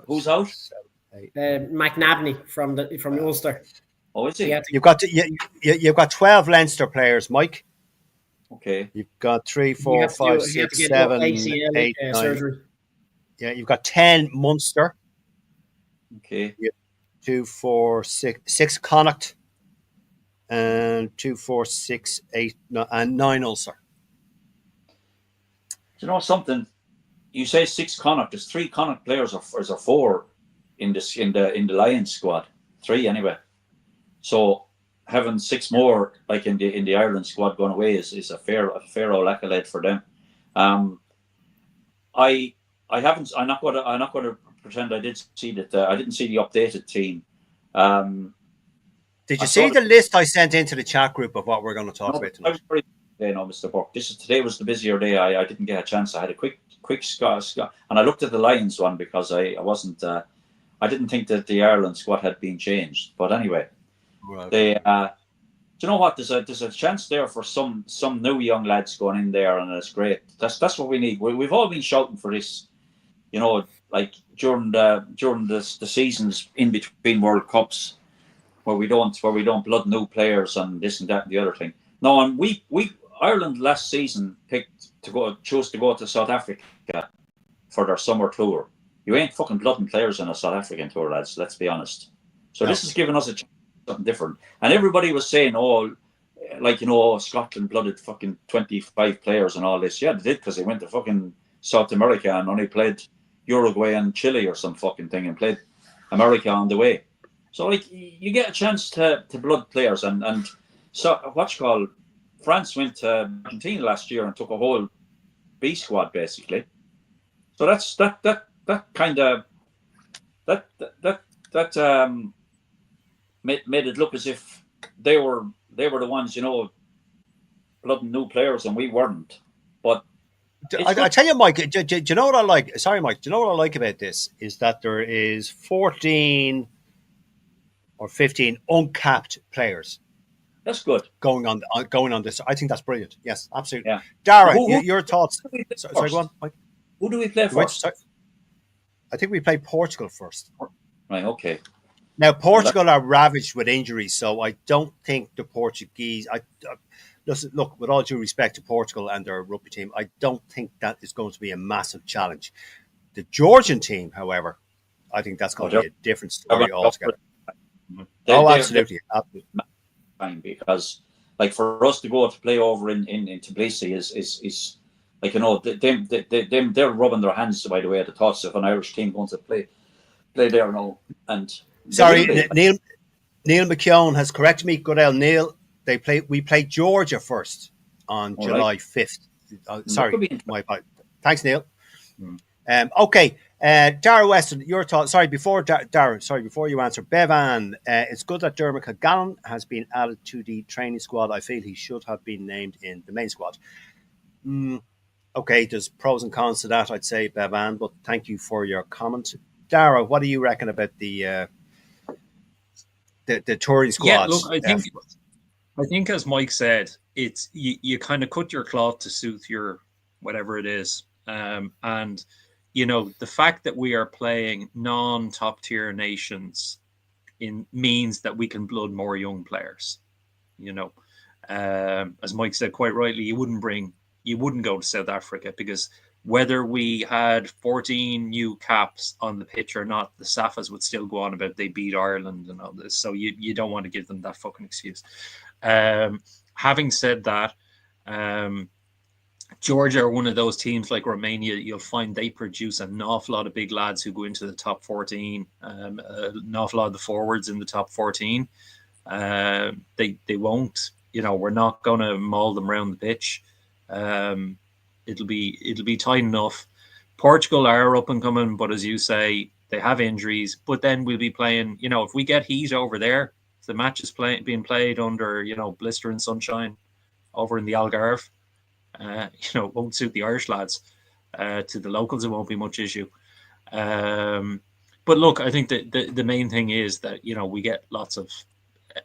Who's out? 7, 8. McNabney from Ulster. Oh, is he? You've got 12 Leinster players, Mike. Okay. You've got 3, 4, 5, 6, 7, 8, 9. Surgery. Yeah, you've got 10 Munster. Okay. 2, 4, 6 Connacht, and 2, 4, 6, 8, and 9 Ulster. Do you know something? You say 6 Connacht. There's 3 Connacht players, or 4 in the Lions squad. 3 anyway. So having 6 more, like in the Ireland squad, going away is a fair old accolade for them. I'm not going to pretend I did see that. I didn't see the updated team. Did you see the list I sent into the chat group of what we're going to talk about tonight? Mr. Burke. Today was the busier day. I didn't get a chance. I had a quick scout, and I looked at the Lions one because I wasn't. I didn't think that the Ireland squad had been changed. But anyway, right. Do you know what? There's a chance there for some new young lads going in there, and it's great. That's what we need. We've all been shouting for this, like during the seasons in between World Cups, where we don't blood new players and this and that and the other thing. No, and we Ireland last season chose to go to South Africa for their summer tour. You ain't fucking blooding players on a South African tour, lads. Let's be honest. So This has given us a chance to do something different. And everybody was saying, Scotland blooded fucking 25 players and all this. Yeah, they did, because they went to fucking South America and only played Uruguay and Chile or some fucking thing, and played America on the way. So you get a chance to blood players, and so France went to Argentina last year and took a whole B squad basically. So that kind of made it look as if they were the ones, blooding new players, and we weren't. But I tell you, Mike, do you know what I like? Sorry, Mike. Do you know what I like about this? Is that there is 14 or 15 uncapped players. That's good. Going on this. I think that's brilliant. Yes, absolutely. Yeah. Dara, your thoughts? Sorry, go on. Mike. Who do we play first? I think we play Portugal first. Right. Okay. Now Portugal are ravaged with injuries, so I don't think the Portuguese. Listen, look, with all due respect to Portugal and their rugby team, I don't think that is going to be a massive challenge. The Georgian team, however, I think that's going to be a different story altogether. Absolutely. Fine, because like for us to go to play over in Tbilisi is like, you know, they're rubbing their hands, by the way, at the thoughts of an Irish team going to play there now. And sorry, Neil McKeown has corrected me. Goodell, Neil, we played Georgia first on July 5th. Sorry, my apologies. Thanks, Neil. Okay, Dara Weston, your thoughts. Sorry, before Dara, before you answer, Bevan, it's good that Dermot Cagallon has been added to the training squad. I feel he should have been named in the main squad. Okay, there's pros and cons to that, I'd say, Bevan, but thank you for your comment. Dara, what do you reckon about the touring squad? Yeah, look, I think as Mike said, it's you kind of cut your cloth to suit your whatever it is, and you know the fact that we are playing non-top tier nations means that we can blood more young players. You know, as Mike said quite rightly, you wouldn't go to South Africa because whether we had 14 new caps on the pitch or not, the Safas would still go on about they beat Ireland and all this. So you don't want to give them that fucking excuse. Having said that, Georgia are one of those teams like Romania. You'll find they produce an awful lot of big lads who go into the top 14. An awful lot of the forwards in the top 14. They won't. You know, we're not going to maul them around the pitch. It'll be tight enough. Portugal are up and coming, but as you say, they have injuries. But then we'll be playing. You know, if we get heat over there, if the match is being played under blistering sunshine over in the Algarve, it won't suit the Irish lads. To the locals, it won't be much issue. But look, I think that the main thing is that we get lots of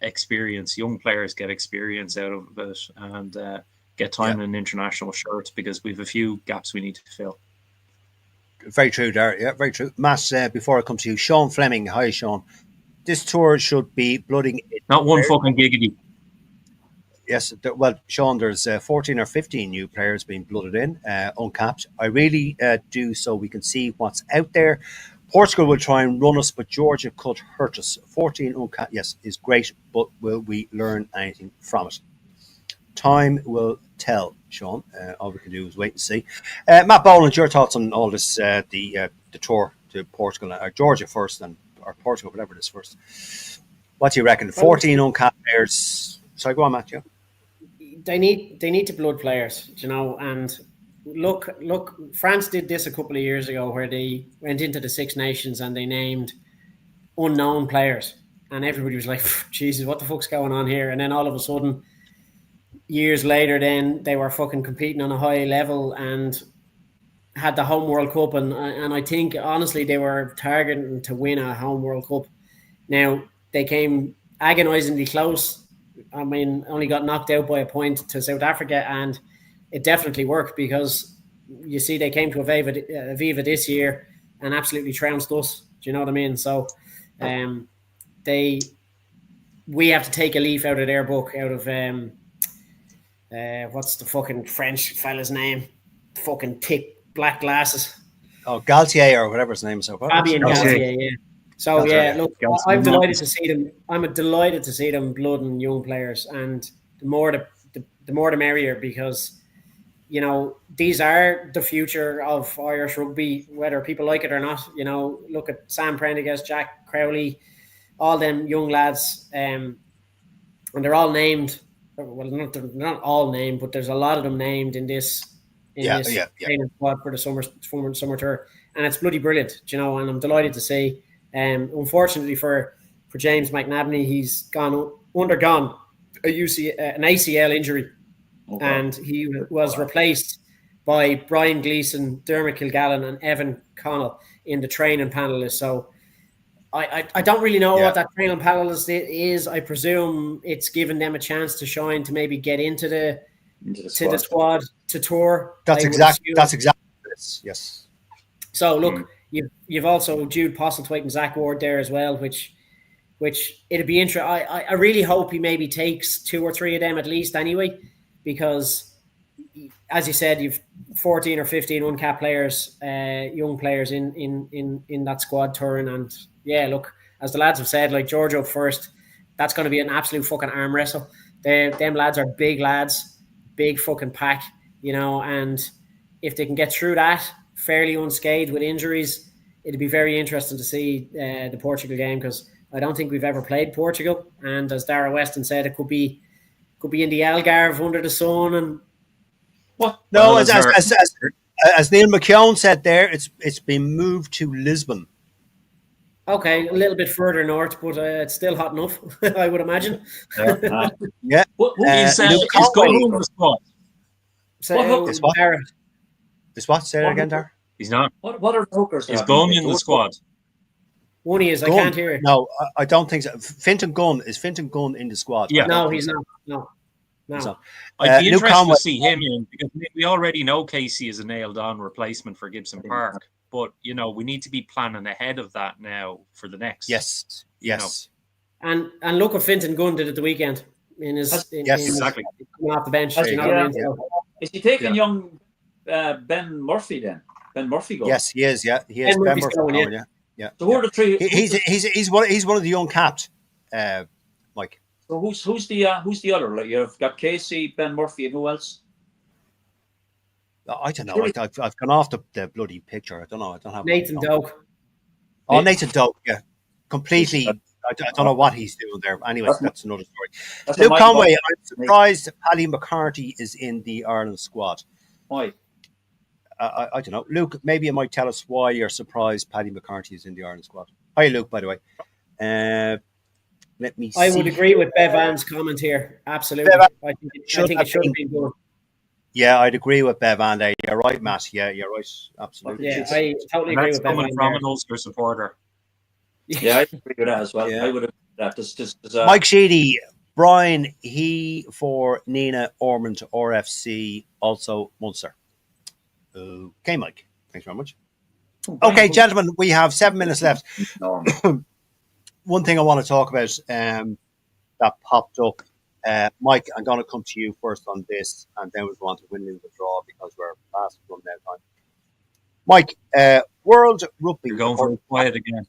experience. Young players get experience out of it and get time in international shirts because we've a few gaps we need to fill. Very true, Darren. Yeah, very true. Matt, before I come to you, Sean Fleming. Hi, Sean. This tour should be blooding. Not one fucking giggity. Yes, well, Sean, there's 14 or 15 new players being blooded in, uncapped. I really do, so we can see what's out there. Portugal will try and run us, but Georgia could hurt us. 14 uncapped, yes, is great, but will we learn anything from it? Time will tell, Sean. All we can do is wait and see. Matt Boland, your thoughts on all this, the tour to Portugal, or Georgia first, or Portugal, whatever it is first. What do you reckon? 14 uncapped players. Sorry, go on, Matt. Yeah. They need to blood players, and look, France did this a couple of years ago where they went into the Six Nations and they named unknown players, and everybody was like, Jesus, what the fuck's going on here? And then all of a sudden, years later, then they were fucking competing on a high level and had the home World Cup, and I think honestly they were targeting to win a home World Cup. Now they came agonizingly close. I mean, only got knocked out by a point to South Africa, and it definitely worked because you see they came to Aviva this year and absolutely trounced us. Do you know what I mean? So we have to take a leaf out of their book, out of what's the fucking French fella's name? Fucking thick black glasses. Oh, Galtier or whatever his name is. Fabien Galtier, yeah. So look, I'm delighted to see them. I'm delighted to see them blooding young players, and the more the merrier, because these are the future of Irish rugby, whether people like it or not. Look at Sam Prendergast, Jack Crowley, all them young lads, and they're all named. Well, not all named, but there's a lot of them named in this training squad for the summer tour, and it's bloody brilliant, and I'm delighted to see. Unfortunately for James McNabney, he's undergone an ACL injury, and he was replaced by Brian Gleeson, Dermot Kilgallen, and Evan Connell in the training panelists. So I don't really know what that training panelist is. I presume it's giving them a chance to shine, to maybe get into the squad to tour. That's exactly this. Yes. So look, you've also Jude Postlethwaite and Zach Ward there as well, which it'd be interesting. I really hope he maybe takes 2 or 3 of them at least anyway, because as you said, you've 14 or 15 uncapped players, young players in that squad touring. And yeah, look, as the lads have said, like George up first, that's going to be an absolute fucking arm wrestle. Them lads are big lads, big fucking pack, and if they can get through that fairly unscathed with injuries, it'd be very interesting to see the Portugal game, because I don't think we've ever played Portugal. And as Dara Weston said, it could be in the Algarve under the sun. And what? No, as Neil McKeown said there, it's been moved to Lisbon. Okay, a little bit further north, but it's still hot enough, I would imagine. Yeah. He's going in the squad. Is what? Say that again, Dar. He's not. What are hookers? He's going in the squad. One he is. Gunn. I can't hear it. No, I don't think so. Fintan Gunn in the squad? Yeah. No, he's not. No. I'd be interested to see him in, because we already know Casey is a nailed-on replacement for Gibson Park. But, we need to be planning ahead of that now for the next. Yes. And look what Fintan Gunn did at the weekend. Exactly. Coming off the bench. Is he taking young Ben Murphy then? Ben Murphy going? Yes, he is. Yeah, he is. Ben Murphy going, yeah. So who are the three? He's one of the young capped, Mike. So who's the other? Like, you've got Casey, Ben Murphy, and who else? I don't know. I've gone off the bloody picture. I don't know. I don't have Nathan Doak. Oh, Nathan Doak. Yeah, completely. I don't know what he's doing there. Anyway, that's another story. Luke Conway. I'm surprised Paddy McCarthy is in the Ireland squad. Why? I don't know. Luke, maybe you might tell us why you're surprised Paddy McCarthy is in the Ireland squad. Hi, Luke, by the way. Let me see. I would agree with Bev Ann's comment here. Absolutely. I think it should have been done. Yeah, I'd agree with Bev Ann there. You're right, Matt. Yeah, you're right. Absolutely. Yeah, I totally agree with Bev Ann. Coming from an Ulster supporter. Yeah, I agree with that as well. Yeah. I would have that. Mike Sheedy, Brian, he for Nina, Ormond, RFC, also Munster. Okay, Mike. Thanks very much. Okay, gentlemen, we have 7 minutes left. One thing I want to talk about that popped up. Mike, I'm going to come to you first on this, and then we'll go on to win, lose, or draw, because we're fast running out of time. Mike, World Rugby. You're going for quiet again.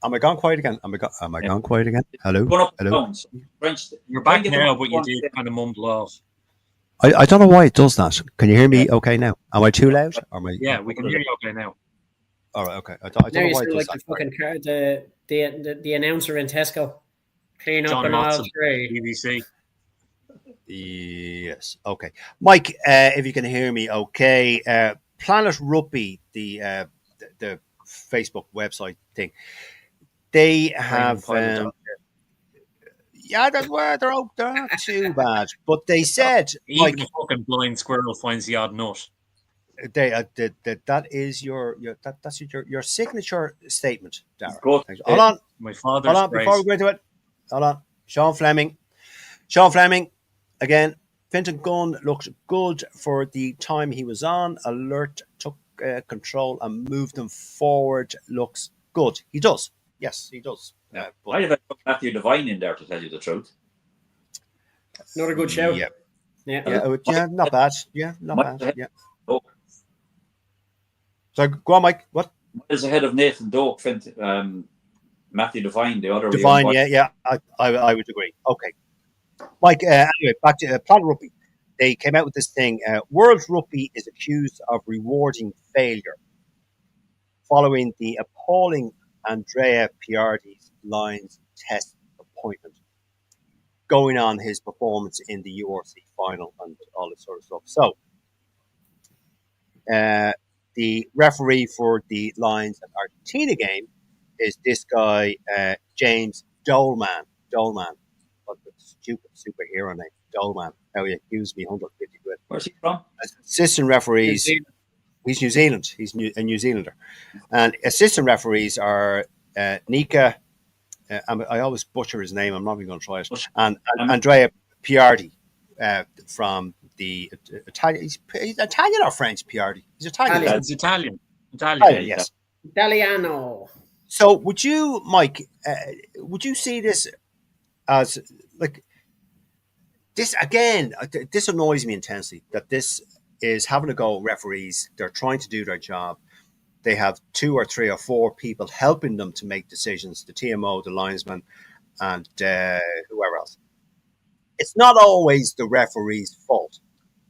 Am I gone quiet again? Am I gone quiet again? Hello? Hello? You're back now, but you did kind of mumble off. I don't know why it does that. Can you hear me okay now? Am I too loud? Yeah, we can hear you okay now. All right, okay. I don't know why it does that. Fucking car, the announcer in Tesco. Clean up John an aisle tray. BBC. Yes. Okay. Mike, if you can hear me okay. Planet Rugby, the Facebook website thing, they have... yeah, they're not too bad. But they said... Even a fucking blind squirrel finds the odd nut. That is your signature statement, Darren. Hold on. My father's hold on, before we go into it. Hold on. Sean Fleming, again, Fintan Gunn looked good for the time he was on. Alert took control and moved them forward. Looks good. He does. Yes, he does. I have Matthew Devine in there, to tell you the truth. Another good show. Yeah, not bad. Yeah, not bad. Yeah. Oh. So go on, Mike. What? Is ahead of Nathan Doak, Matthew Devine, the other Devine, I would agree. Okay, Mike. Anyway, back to Planet Rugby. They came out with this thing. World Rugby is accused of rewarding failure following the appalling Andrea Piardi's Lions test appointment, going on his performance in the URC final and all this sort of stuff. So, the referee for the Lions and Argentina game is this guy, James Doleman. What a stupid superhero name, Doleman. How he accused me 150 quid. Where's he from? Assistant referees. He's New Zealand. He's a New Zealander. And assistant referees are Nika, I always butcher his name. I'm not even going to try it. And Andrea Piardi from the Italian. He's Italian or French, Piardi? He's Italian. He's Italian. Italian, yes. Italiano. So would you, Mike, would you see this as like this again? This annoys me intensely that this is having a go at referees. They're trying to do their job. They have 2 or 3 or 4 people helping them to make decisions, the TMO, the linesman, and whoever else. It's not always the referee's fault.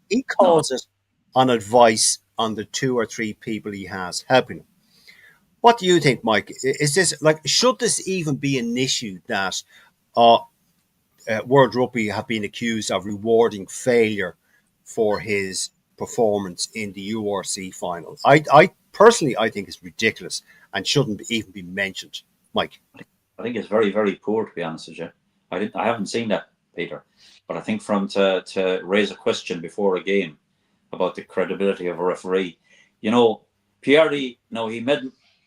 He calls it on advice on the 2 or 3 people he has helping him. What do you think, Mike? Is this like, should this even be an issue that World Rugby have been accused of rewarding failure for his performance in the URC final? I personally, I think it's ridiculous and shouldn't even be mentioned. Mike? I think it's very, very poor, to be honest with you. I haven't seen that, Peter. But I think to raise a question before a game about the credibility of a referee, Piardi,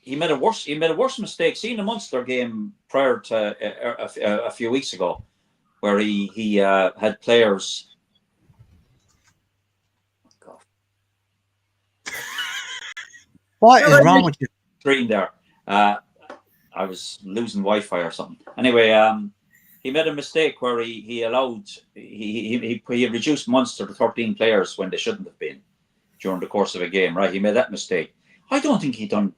he made a worse mistake. See, in the Munster game prior to a few weeks ago, where he had players. God. What is wrong with you? Screen there. I was losing Wi-Fi or something. Anyway, he made a mistake where he reduced Munster to 13 players when they shouldn't have been during the course of a game. Right? He made that mistake. I don't think he done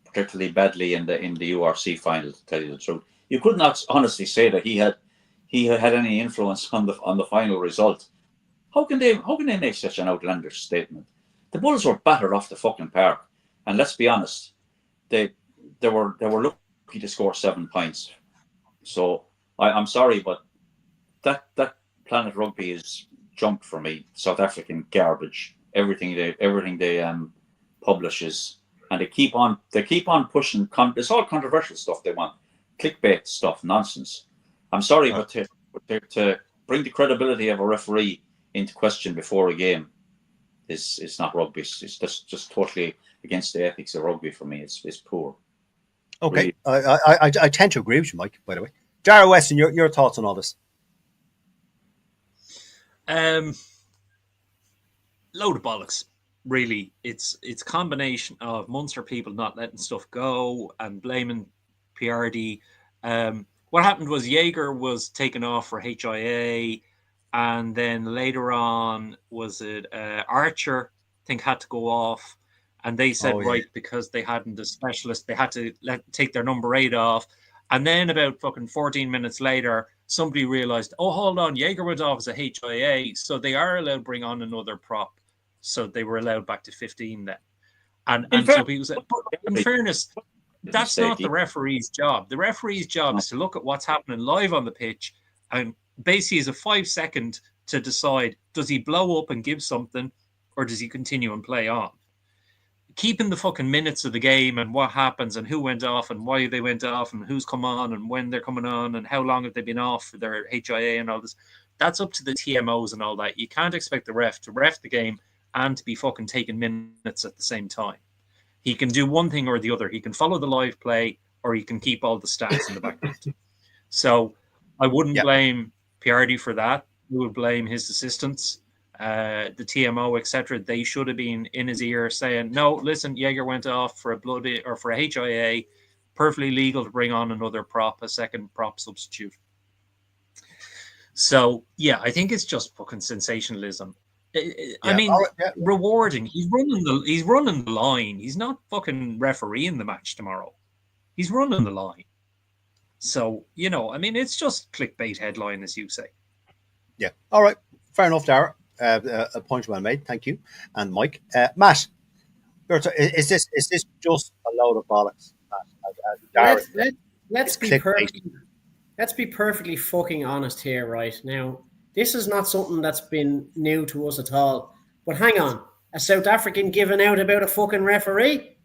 particularly badly in the URC final, to tell you the truth. You could not honestly say that he had any influence on the final result. How can they make such an outlandish statement? The Bulls were battered off the fucking park, and let's be honest, they were lucky to score 7 points. So I'm sorry, but that Planet Rugby is junk for me. South African garbage. Everything they publish is. And they keep on pushing. It's all controversial stuff they want, clickbait stuff, nonsense. I'm sorry, but to bring the credibility of a referee into question before a game is not rugby. It's just totally against the ethics of rugby for me. It's poor. Okay, really. I tend to agree with you, Mike. By the way, Dara Weston, your thoughts on all this? Load of bollocks. Really, it's a combination of Munster people not letting stuff go and blaming Piardi. What happened was Jaeger was taken off for HIA, and then later on, was it Archer, I think, had to go off, and they said, because they hadn't a specialist, they had to take their number 8 off. And then about fucking 14 minutes later, somebody realized, oh, hold on, Jaeger went off as a HIA, so they are allowed to bring on another prop. So they were allowed back to 15 then. And so people said, but in fairness, that's not the referee's job. The referee's job is to look at what's happening live on the pitch, and basically is a 5-second to decide, does he blow up and give something, or does he continue and play on? Keeping the fucking minutes of the game and what happens and who went off and why they went off and who's come on and when they're coming on and how long have they been off for their HIA and all this, that's up to the TMOs and all that. You can't expect the ref to ref the game and to be fucking taking minutes at the same time. He can do one thing or the other. He can follow the live play, or he can keep all the stats in the background. So I wouldn't blame Piardi for that. We would blame his assistants, the TMO, etc. They should have been in his ear saying, no, listen, Jaeger went off for a bloody or for a HIA, perfectly legal to bring on another prop, a second prop substitute. So yeah, I think it's just fucking sensationalism. I mean, rewarding. He's running the line. He's not fucking refereeing the match tomorrow. He's running the line. So, I mean, it's just clickbait headline, as you say. Yeah. All right. Fair enough, Dara. A point well made. Thank you. And Mike, Matt, is this just a load of bollocks? Let's be perfectly fucking honest here, right now. This is not something that's been new to us at all. But hang on. A South African giving out about a fucking referee?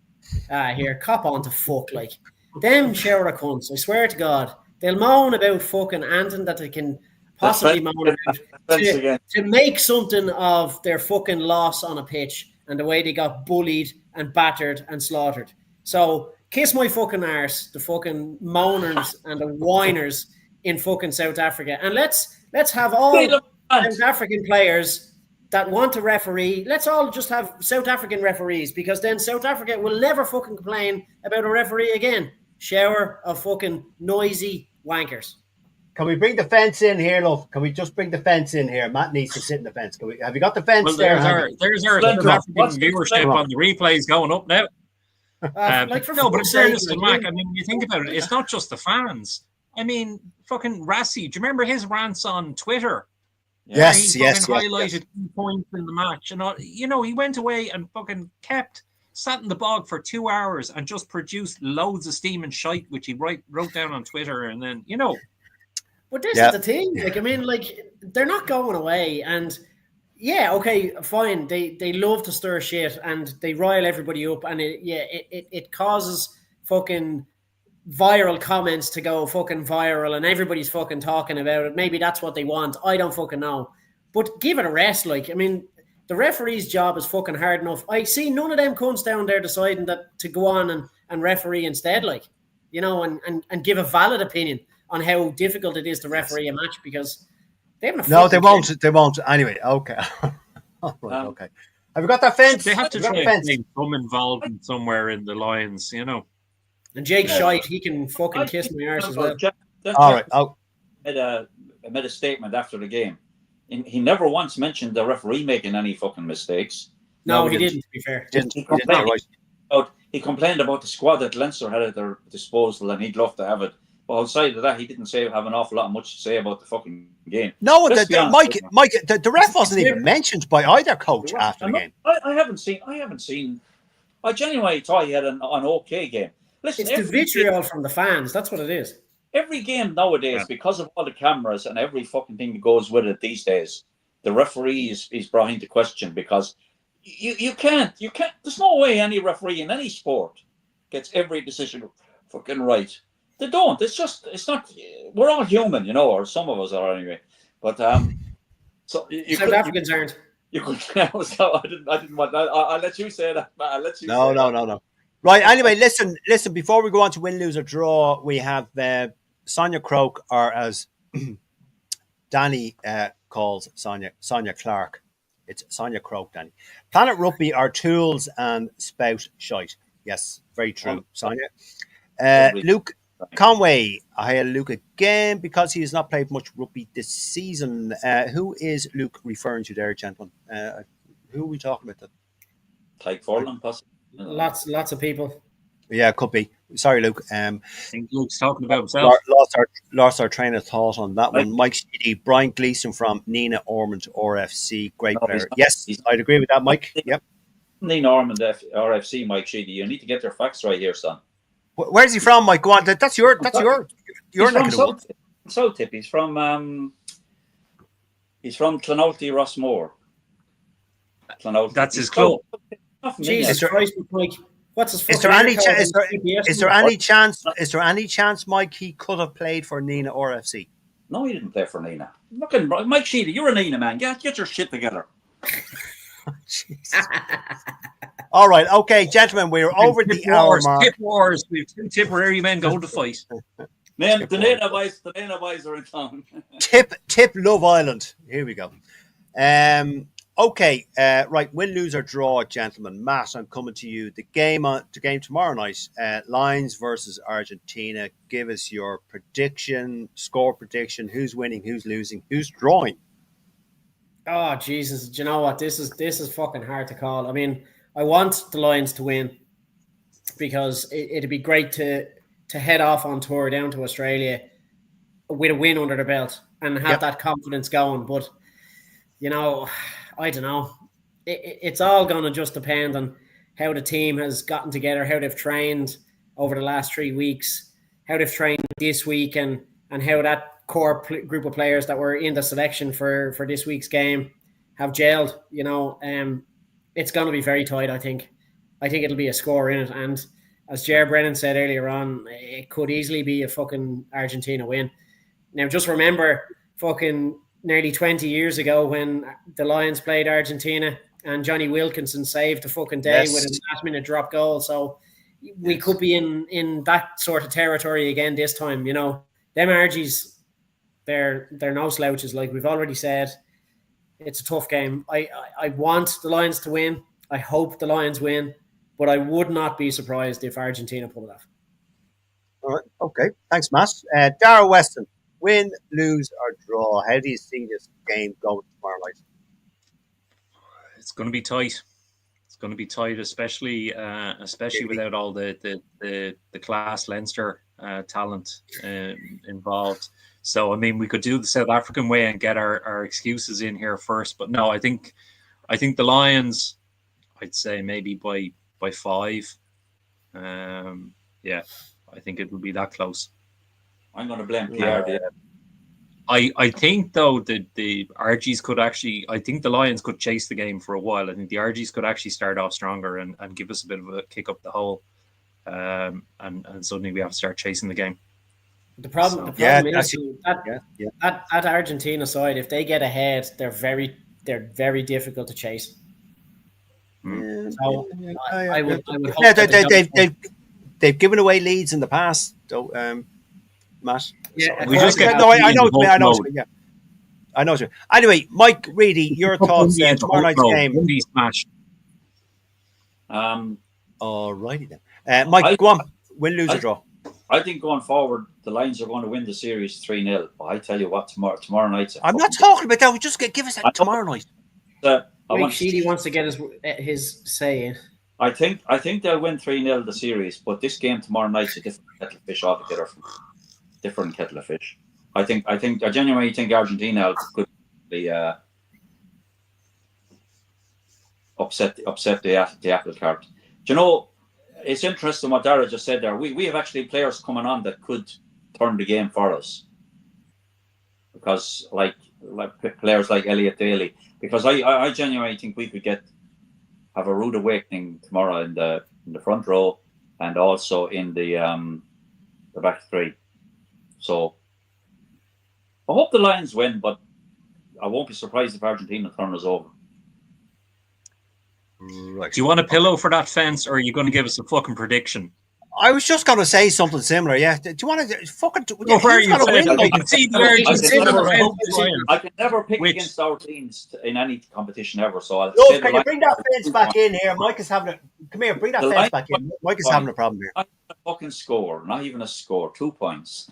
Here, cop on to fuck, like. Them shower of cunts, I swear to God. They'll moan about fucking anything that they can possibly moan about to make something of their fucking loss on a pitch and the way they got bullied and battered and slaughtered. So kiss my fucking arse, the fucking moaners and the whiners in fucking South Africa. And let's have all South African players that want to referee. Let's all just have South African referees, because then South Africa will never fucking complain about a referee again. Shower of fucking noisy wankers. Can we bring the fence in here, love? Can we just bring the fence in here? Matt needs to sit in the fence. Have you got the fence there? There's our South African viewership on the replays going up now. But in fairness to Mac, I mean, you think about it, it's not just the fans. I mean, fucking Rassi, do you remember his rants on Twitter? Yes. Highlighted key points in the match, and he went away and fucking sat in the bog for 2 hours and just produced loads of steam and shite, which he wrote down on Twitter, and then But this is the thing. Like, I mean, like, they're not going away, and yeah, okay, fine. They love to stir shit and they rile everybody up, and it causes fucking viral comments to go fucking viral, and everybody's fucking talking about it. Maybe that's what they want. I don't fucking know. But give it a rest. Like, I mean, the referee's job is fucking hard enough. I see none of them cunts down there deciding that to go on and referee instead, like, and give a valid opinion on how difficult it is to referee a match, because they haven't. No, they won't. They won't. Anyway, okay. Okay. Have you got that fence? They have to try and make some involvement somewhere in the Lions, And Jake Shite, he can fucking kiss my arse as well. All right. Made a statement after the game. He never once mentioned the referee making any fucking mistakes. No, he didn't, to be fair. He complained about the squad that Leinster had at their disposal, and he'd love to have it. But outside of that, he didn't have an awful lot much to say about the fucking game. No, Mike, the ref wasn't even mentioned by either coach after the game. I haven't seen. I genuinely thought he had an okay game. Listen, it's the vitriol from the fans. That's what it is. Every game nowadays, because of all the cameras and every fucking thing that goes with it these days, the referee is brought into question, because you can't. There's no way any referee in any sport gets every decision fucking right. They don't. It's not. We're all human, or some of us are anyway. But so South Africans aren't. You could. So I didn't want that. I'll let you say that. I'll let you. No. Right. Anyway, listen. Before we go on to win, lose, or draw, we have Sonia Croak, or as Danny calls Sonia Clark. It's Sonia Croak, Danny. Planet Rugby are tools and spout shite. Yes, very true, Sonia. Luke Conway, I had Luke again because he has not played much rugby this season. Who is Luke referring to there, gentlemen? Who are we talking about? Tyke Forlan, possibly. Lots of people. Yeah, could be. Sorry, Luke. I think Luke's talking about himself. Lost our train of thought on that one. Mike Sheedy, Brian Gleeson from Nina Ormond RFC, great player. Yes, I'd agree with that, Mike. Yep. Nina Ormond RFC, Mike Sheedy. You need to get your facts right here, son. Where's he from, Mike? Go on. That's your neck of the woods. South Tip. He's from Clonalty, Rossmore. Clonalty. That's his club. Jesus Christ, Mike. What's his is there any chance, Mike, he could have played for Nina RFC? No, he didn't play for Nina. Look at Mike Sheedy. You're a Nina man. Get your shit together. All right, okay, gentlemen, we're over the hour mark. Tip wars. We have two Tipperary men going to fight. The Nina boys are in town. Tip Love Island. Here we go. Okay, right. Win, lose, or draw, gentlemen. Matt, I'm coming to you. The game tomorrow night. Lions versus Argentina. Give us your prediction, score prediction. Who's winning? Who's losing? Who's drawing? Oh Jesus! Do you know what? This is fucking hard to call. I mean, I want the Lions to win because it'd be great to head off on tour down to Australia with a win under the belt and have that confidence going. But I don't know. It's all going to just depend on how the team has gotten together, how they've trained over the last 3 weeks, how they've trained this week, and how that core group of players that were in the selection for this week's game have gelled. It's going to be very tight, I think. I think it'll be a score in it. And as Ger Brennan said earlier on, it could easily be a fucking Argentina win. Now, just remember fucking nearly 20 years ago when the Lions played Argentina and Johnny Wilkinson saved the fucking day with a last-minute drop goal. So we could be in that sort of territory again this time. You know, them Argies, they're no slouches. Like we've already said, it's a tough game. I want the Lions to win. I hope the Lions win, but I would not be surprised if Argentina pull it off. All right. Okay. Thanks, Matt. Dara Weston, win, lose, or draw. How do you see this game going tomorrow night? It's going to be tight. It's going to be tight, especially without all the class Leinster talent involved. So, I mean, we could do the South African way and get our excuses in here first. But no, I think the Lions, I'd say maybe by 5. Yeah, I think it will be that close. I'm going to blame Pierre. I think, though, that the RGs could actually... I think the Lions could chase the game for a while. I think the RGs could actually start off stronger and give us a bit of a kick up the hole. And suddenly we have to start chasing the game. The problem is that Argentina side, if they get ahead, they're very difficult to chase. So I would hope they've given away leads in the past, though, Matt. Yeah, we just get. No, I know. Yeah, I know. Anyway, Mike Reedy, your thoughts tomorrow night's game? Smash. All righty then. Mike, go on. Win, lose, or draw. I think going forward, the Lions are going to win the series 3-0. But I tell you what, tomorrow night. I'm not talking about that. We just give us that tomorrow night. Sheedy wants to get his say in. I think they'll win 3-0 the series, but this game tomorrow night's a different kettle of fish altogether. Different kettle of fish. I genuinely think Argentina could be upset the apple cart. Do you know? It's interesting what Dara just said there. We have actually players coming on that could turn the game for us. Because like players like Elliot Daly. Because I genuinely think we could have a rude awakening tomorrow in the front row and also in the back three. So I hope the Lions win, but I won't be surprised if Argentina turn us over. Right. Do you want a pillow for that fence, or are you going to give us a fucking prediction? I was just going to say something similar. Yeah. Do you want to fucking? Where are you? I can see the I can never pick against our teams in any competition ever. So I'll say can you bring that fence back in here? Mike is having come here. Bring that fence back in. Mike is having a problem here. Not a fucking score. Not even a score. 2 points.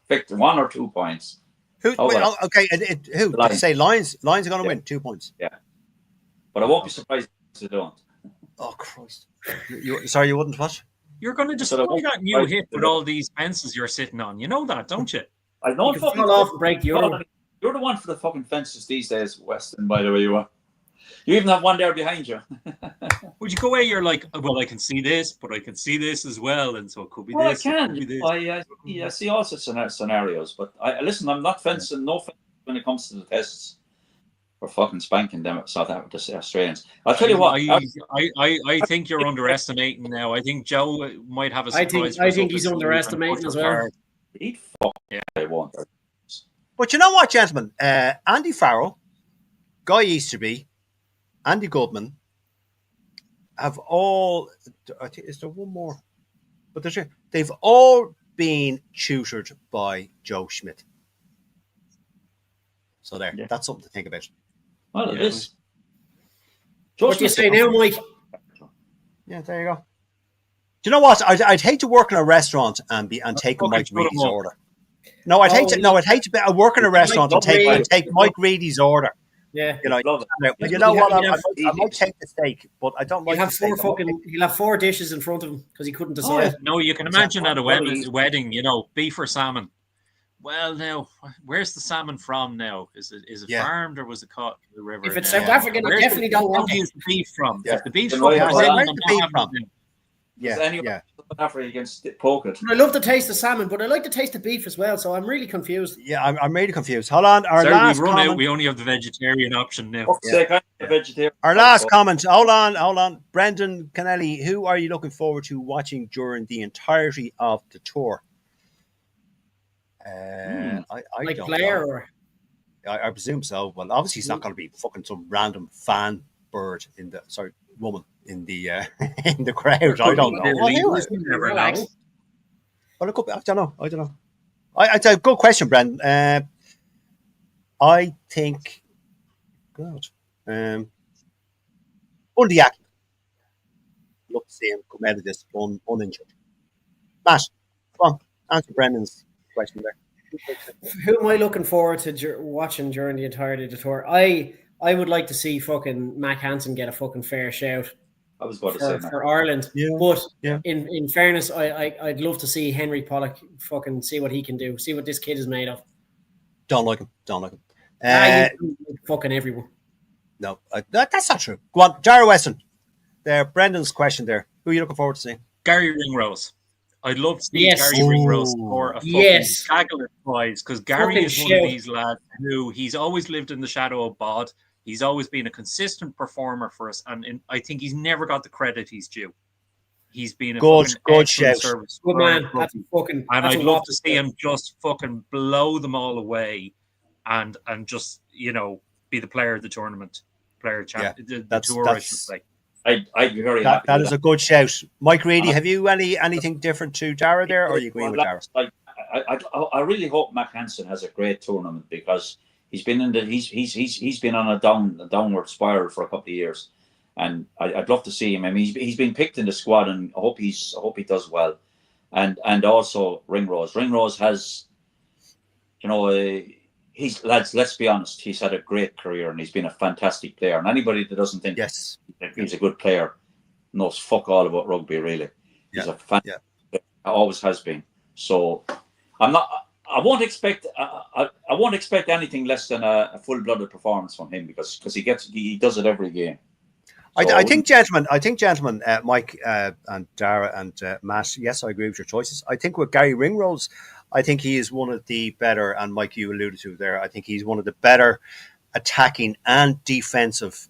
Picked 1 or 2 points. Who? Okay. Who? Did you say Lions? Lions are going to win 2 points. Yeah. But I won't be surprised if they don't. Oh Christ! Sorry, you wouldn't what? You're going to destroy that new hit with all these fences you're sitting on. You know that, don't you? I know. You fall off and break the euro. You're the one for the fucking fences these days, Weston. By the way, you are. You even have one there behind you. Would you go away? You're like, well, I can see this, but I can see this as well, and so it could be this. I can. I see all sorts of scenarios, but listen. I'm not fencing. No fence when it comes to the tests. We're fucking spanking them at South Africa, the Australians. I'll tell you what. I think you're underestimating now. I think Joe might have a surprise. I think he's underestimating as well. He'd fuck. Yeah, they won't. But you know what, gentlemen? Andy Farrell, Guy Easterby, Andy Goodman have all. I think is there one more? But they've all been tutored by Joe Schmidt. So that's something to think about. Well, it is. What do you say now, Mike? Yeah, there you go. Do you know what? I'd hate to work in a restaurant and take Mike Reedy's order. No, I'd hate to work in a restaurant and take Mike Reedy's order. Yeah, you know what? I might take the steak, but I don't like. He'll have 4 dishes in front of him because he couldn't decide. No, you can imagine at a wedding, beef or salmon. Well, now, where's the salmon from now? Is it farmed or was it caught in the river? If it's South African, I definitely don't want it. Where's the beef from? Yeah. If the beef's from, where's the beef from? Yeah. South Africa against poke it. I love the taste of salmon, but I like the taste of beef as well, so I'm really confused. Yeah, I'm really confused. Hold on. Last comment. We only have the vegetarian option now. Our last comment. Hold on. Brendan Kennelly, who are you looking forward to watching during the entirety of the tour? I don't player know. I presume so. Well, obviously he's not going to be fucking some random fan bird in the woman in the in the crowd. I don't know. Relax. Well, it could be, I don't know. It's a good question, Brendan. I think, God, Bundyaki. Look to see him come out of this uninjured. Matt, come on, answer Brendan's question there. Who am I looking forward to watching during the entirety of the tour? I would like to see fucking Mac Hansen get a fucking fair shout. I was about to say that. For Ireland. Yeah. But yeah. in fairness, I'd love to see Henry Pollock fucking see what he can do, see what this kid is made of. Don't like him. Fucking everyone. No, that's not true. Go on, Dara Weston. There, Brendan's question there. Who are you looking forward to seeing? Gary Ringrose. I'd love to see Gary Ringrose score a fucking gaggle prize, because Gary is one of these lads who he's always lived in the shadow of Bod. He's always been a consistent performer for us, and I think he's never got the credit he's due. He's been a good service. Good man. And I'd love to see him just fucking blow them all away, and just be the player of the tournament, the tour. I should say. I'd be very happy. That is a good shout, Mike Reedy. Have you anything different to Dara there, or are you agreeing with Dara? I really hope Mac Hansen has a great tournament, because he's been he's been on a downward spiral for a couple of years, and I'd love to see him. I mean, he's been picked in the squad, and I hope he does well, and also Ringrose. Ringrose has, lads. Let's be honest. He's had a great career, and he's been a fantastic player. And anybody that doesn't think he's a good player knows fuck all about rugby. Really, he's a fantastic player. Always has been. So I won't expect anything less than a full-blooded performance from him, because he does it every game. So I think, gentlemen, Mike and Dara and Matt. Yes, I agree with your choices. I think with Gary Ringrose, I think he is one of the better, and Mike, you alluded to there, I think he's one of the better attacking and defensive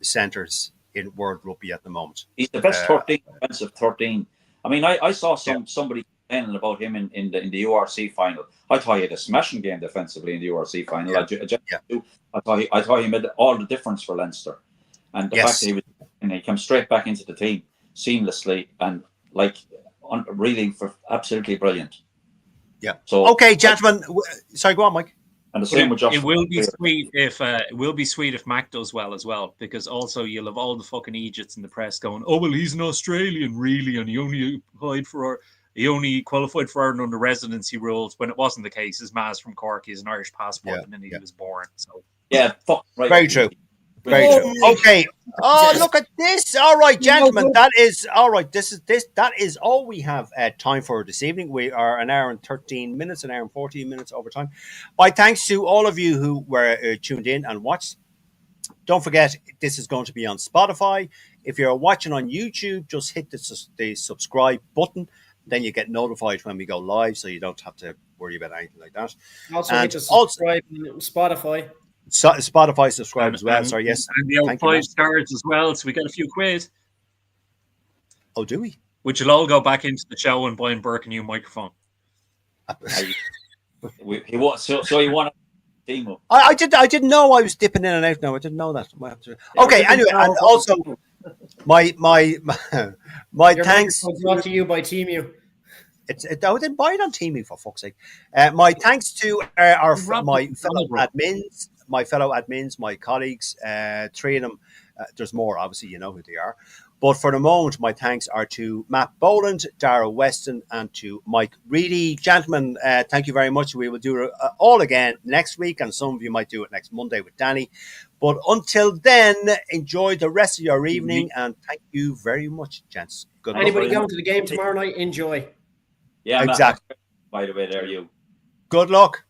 centres in world rugby at the moment. He's the best 13 defensive 13. I mean, I saw somebody complaining about him in the URC final. I thought he had a smashing game defensively in the URC final. I thought he made all the difference for Leinster, and the fact that he came straight back into the team seamlessly, and really absolutely brilliant. Yeah. So okay, gentlemen. Sorry, go on, Mike. And the same with Josh. It will be sweet if Mac does well as well, because also you'll have all the fucking idiots in the press going, "Oh well, he's an Australian, really, and he only qualified for Ireland under residency rules," when it wasn't the case. His ma's from Cork, he has an Irish passport, and then he was born. So right. Very true. Very true. Okay. Oh, look at this. All right, gentlemen. That is all right. That is all we have time for this evening. We are an hour and 13 minutes, an hour and 14 minutes over time. My thanks to all of you who were tuned in and watched. Don't forget, this is going to be on Spotify. If you're watching on YouTube, just hit the subscribe button. Then you get notified when we go live, so you don't have to worry about anything like that. Also, hit the subscribe on Spotify. Spotify subscribe as well. Sorry, yes. And the old 5 stars as well, so we get a few quid. Oh, do we? Which will all go back into the show and buy Burke a new microphone. So you want to team up? I didn't know I was dipping in and out now. I didn't know that. Okay, anyway, and also my thanks brought to you by Teemu. I didn't buy it on Teemu, for fuck's sake. My thanks to my fellow admins, my colleagues, 3 of them. There's more, obviously, you know who they are. But for the moment, my thanks are to Matt Boland, Dara Weston, and to Mike Reedy. Gentlemen, thank you very much. We will do it all again next week, and some of you might do it next Monday with Danny. But until then, enjoy the rest of your evening, and thank you very much, gents. Good luck. Anybody going to the game tomorrow night, enjoy. Yeah, exactly. By the way, there you. Good luck.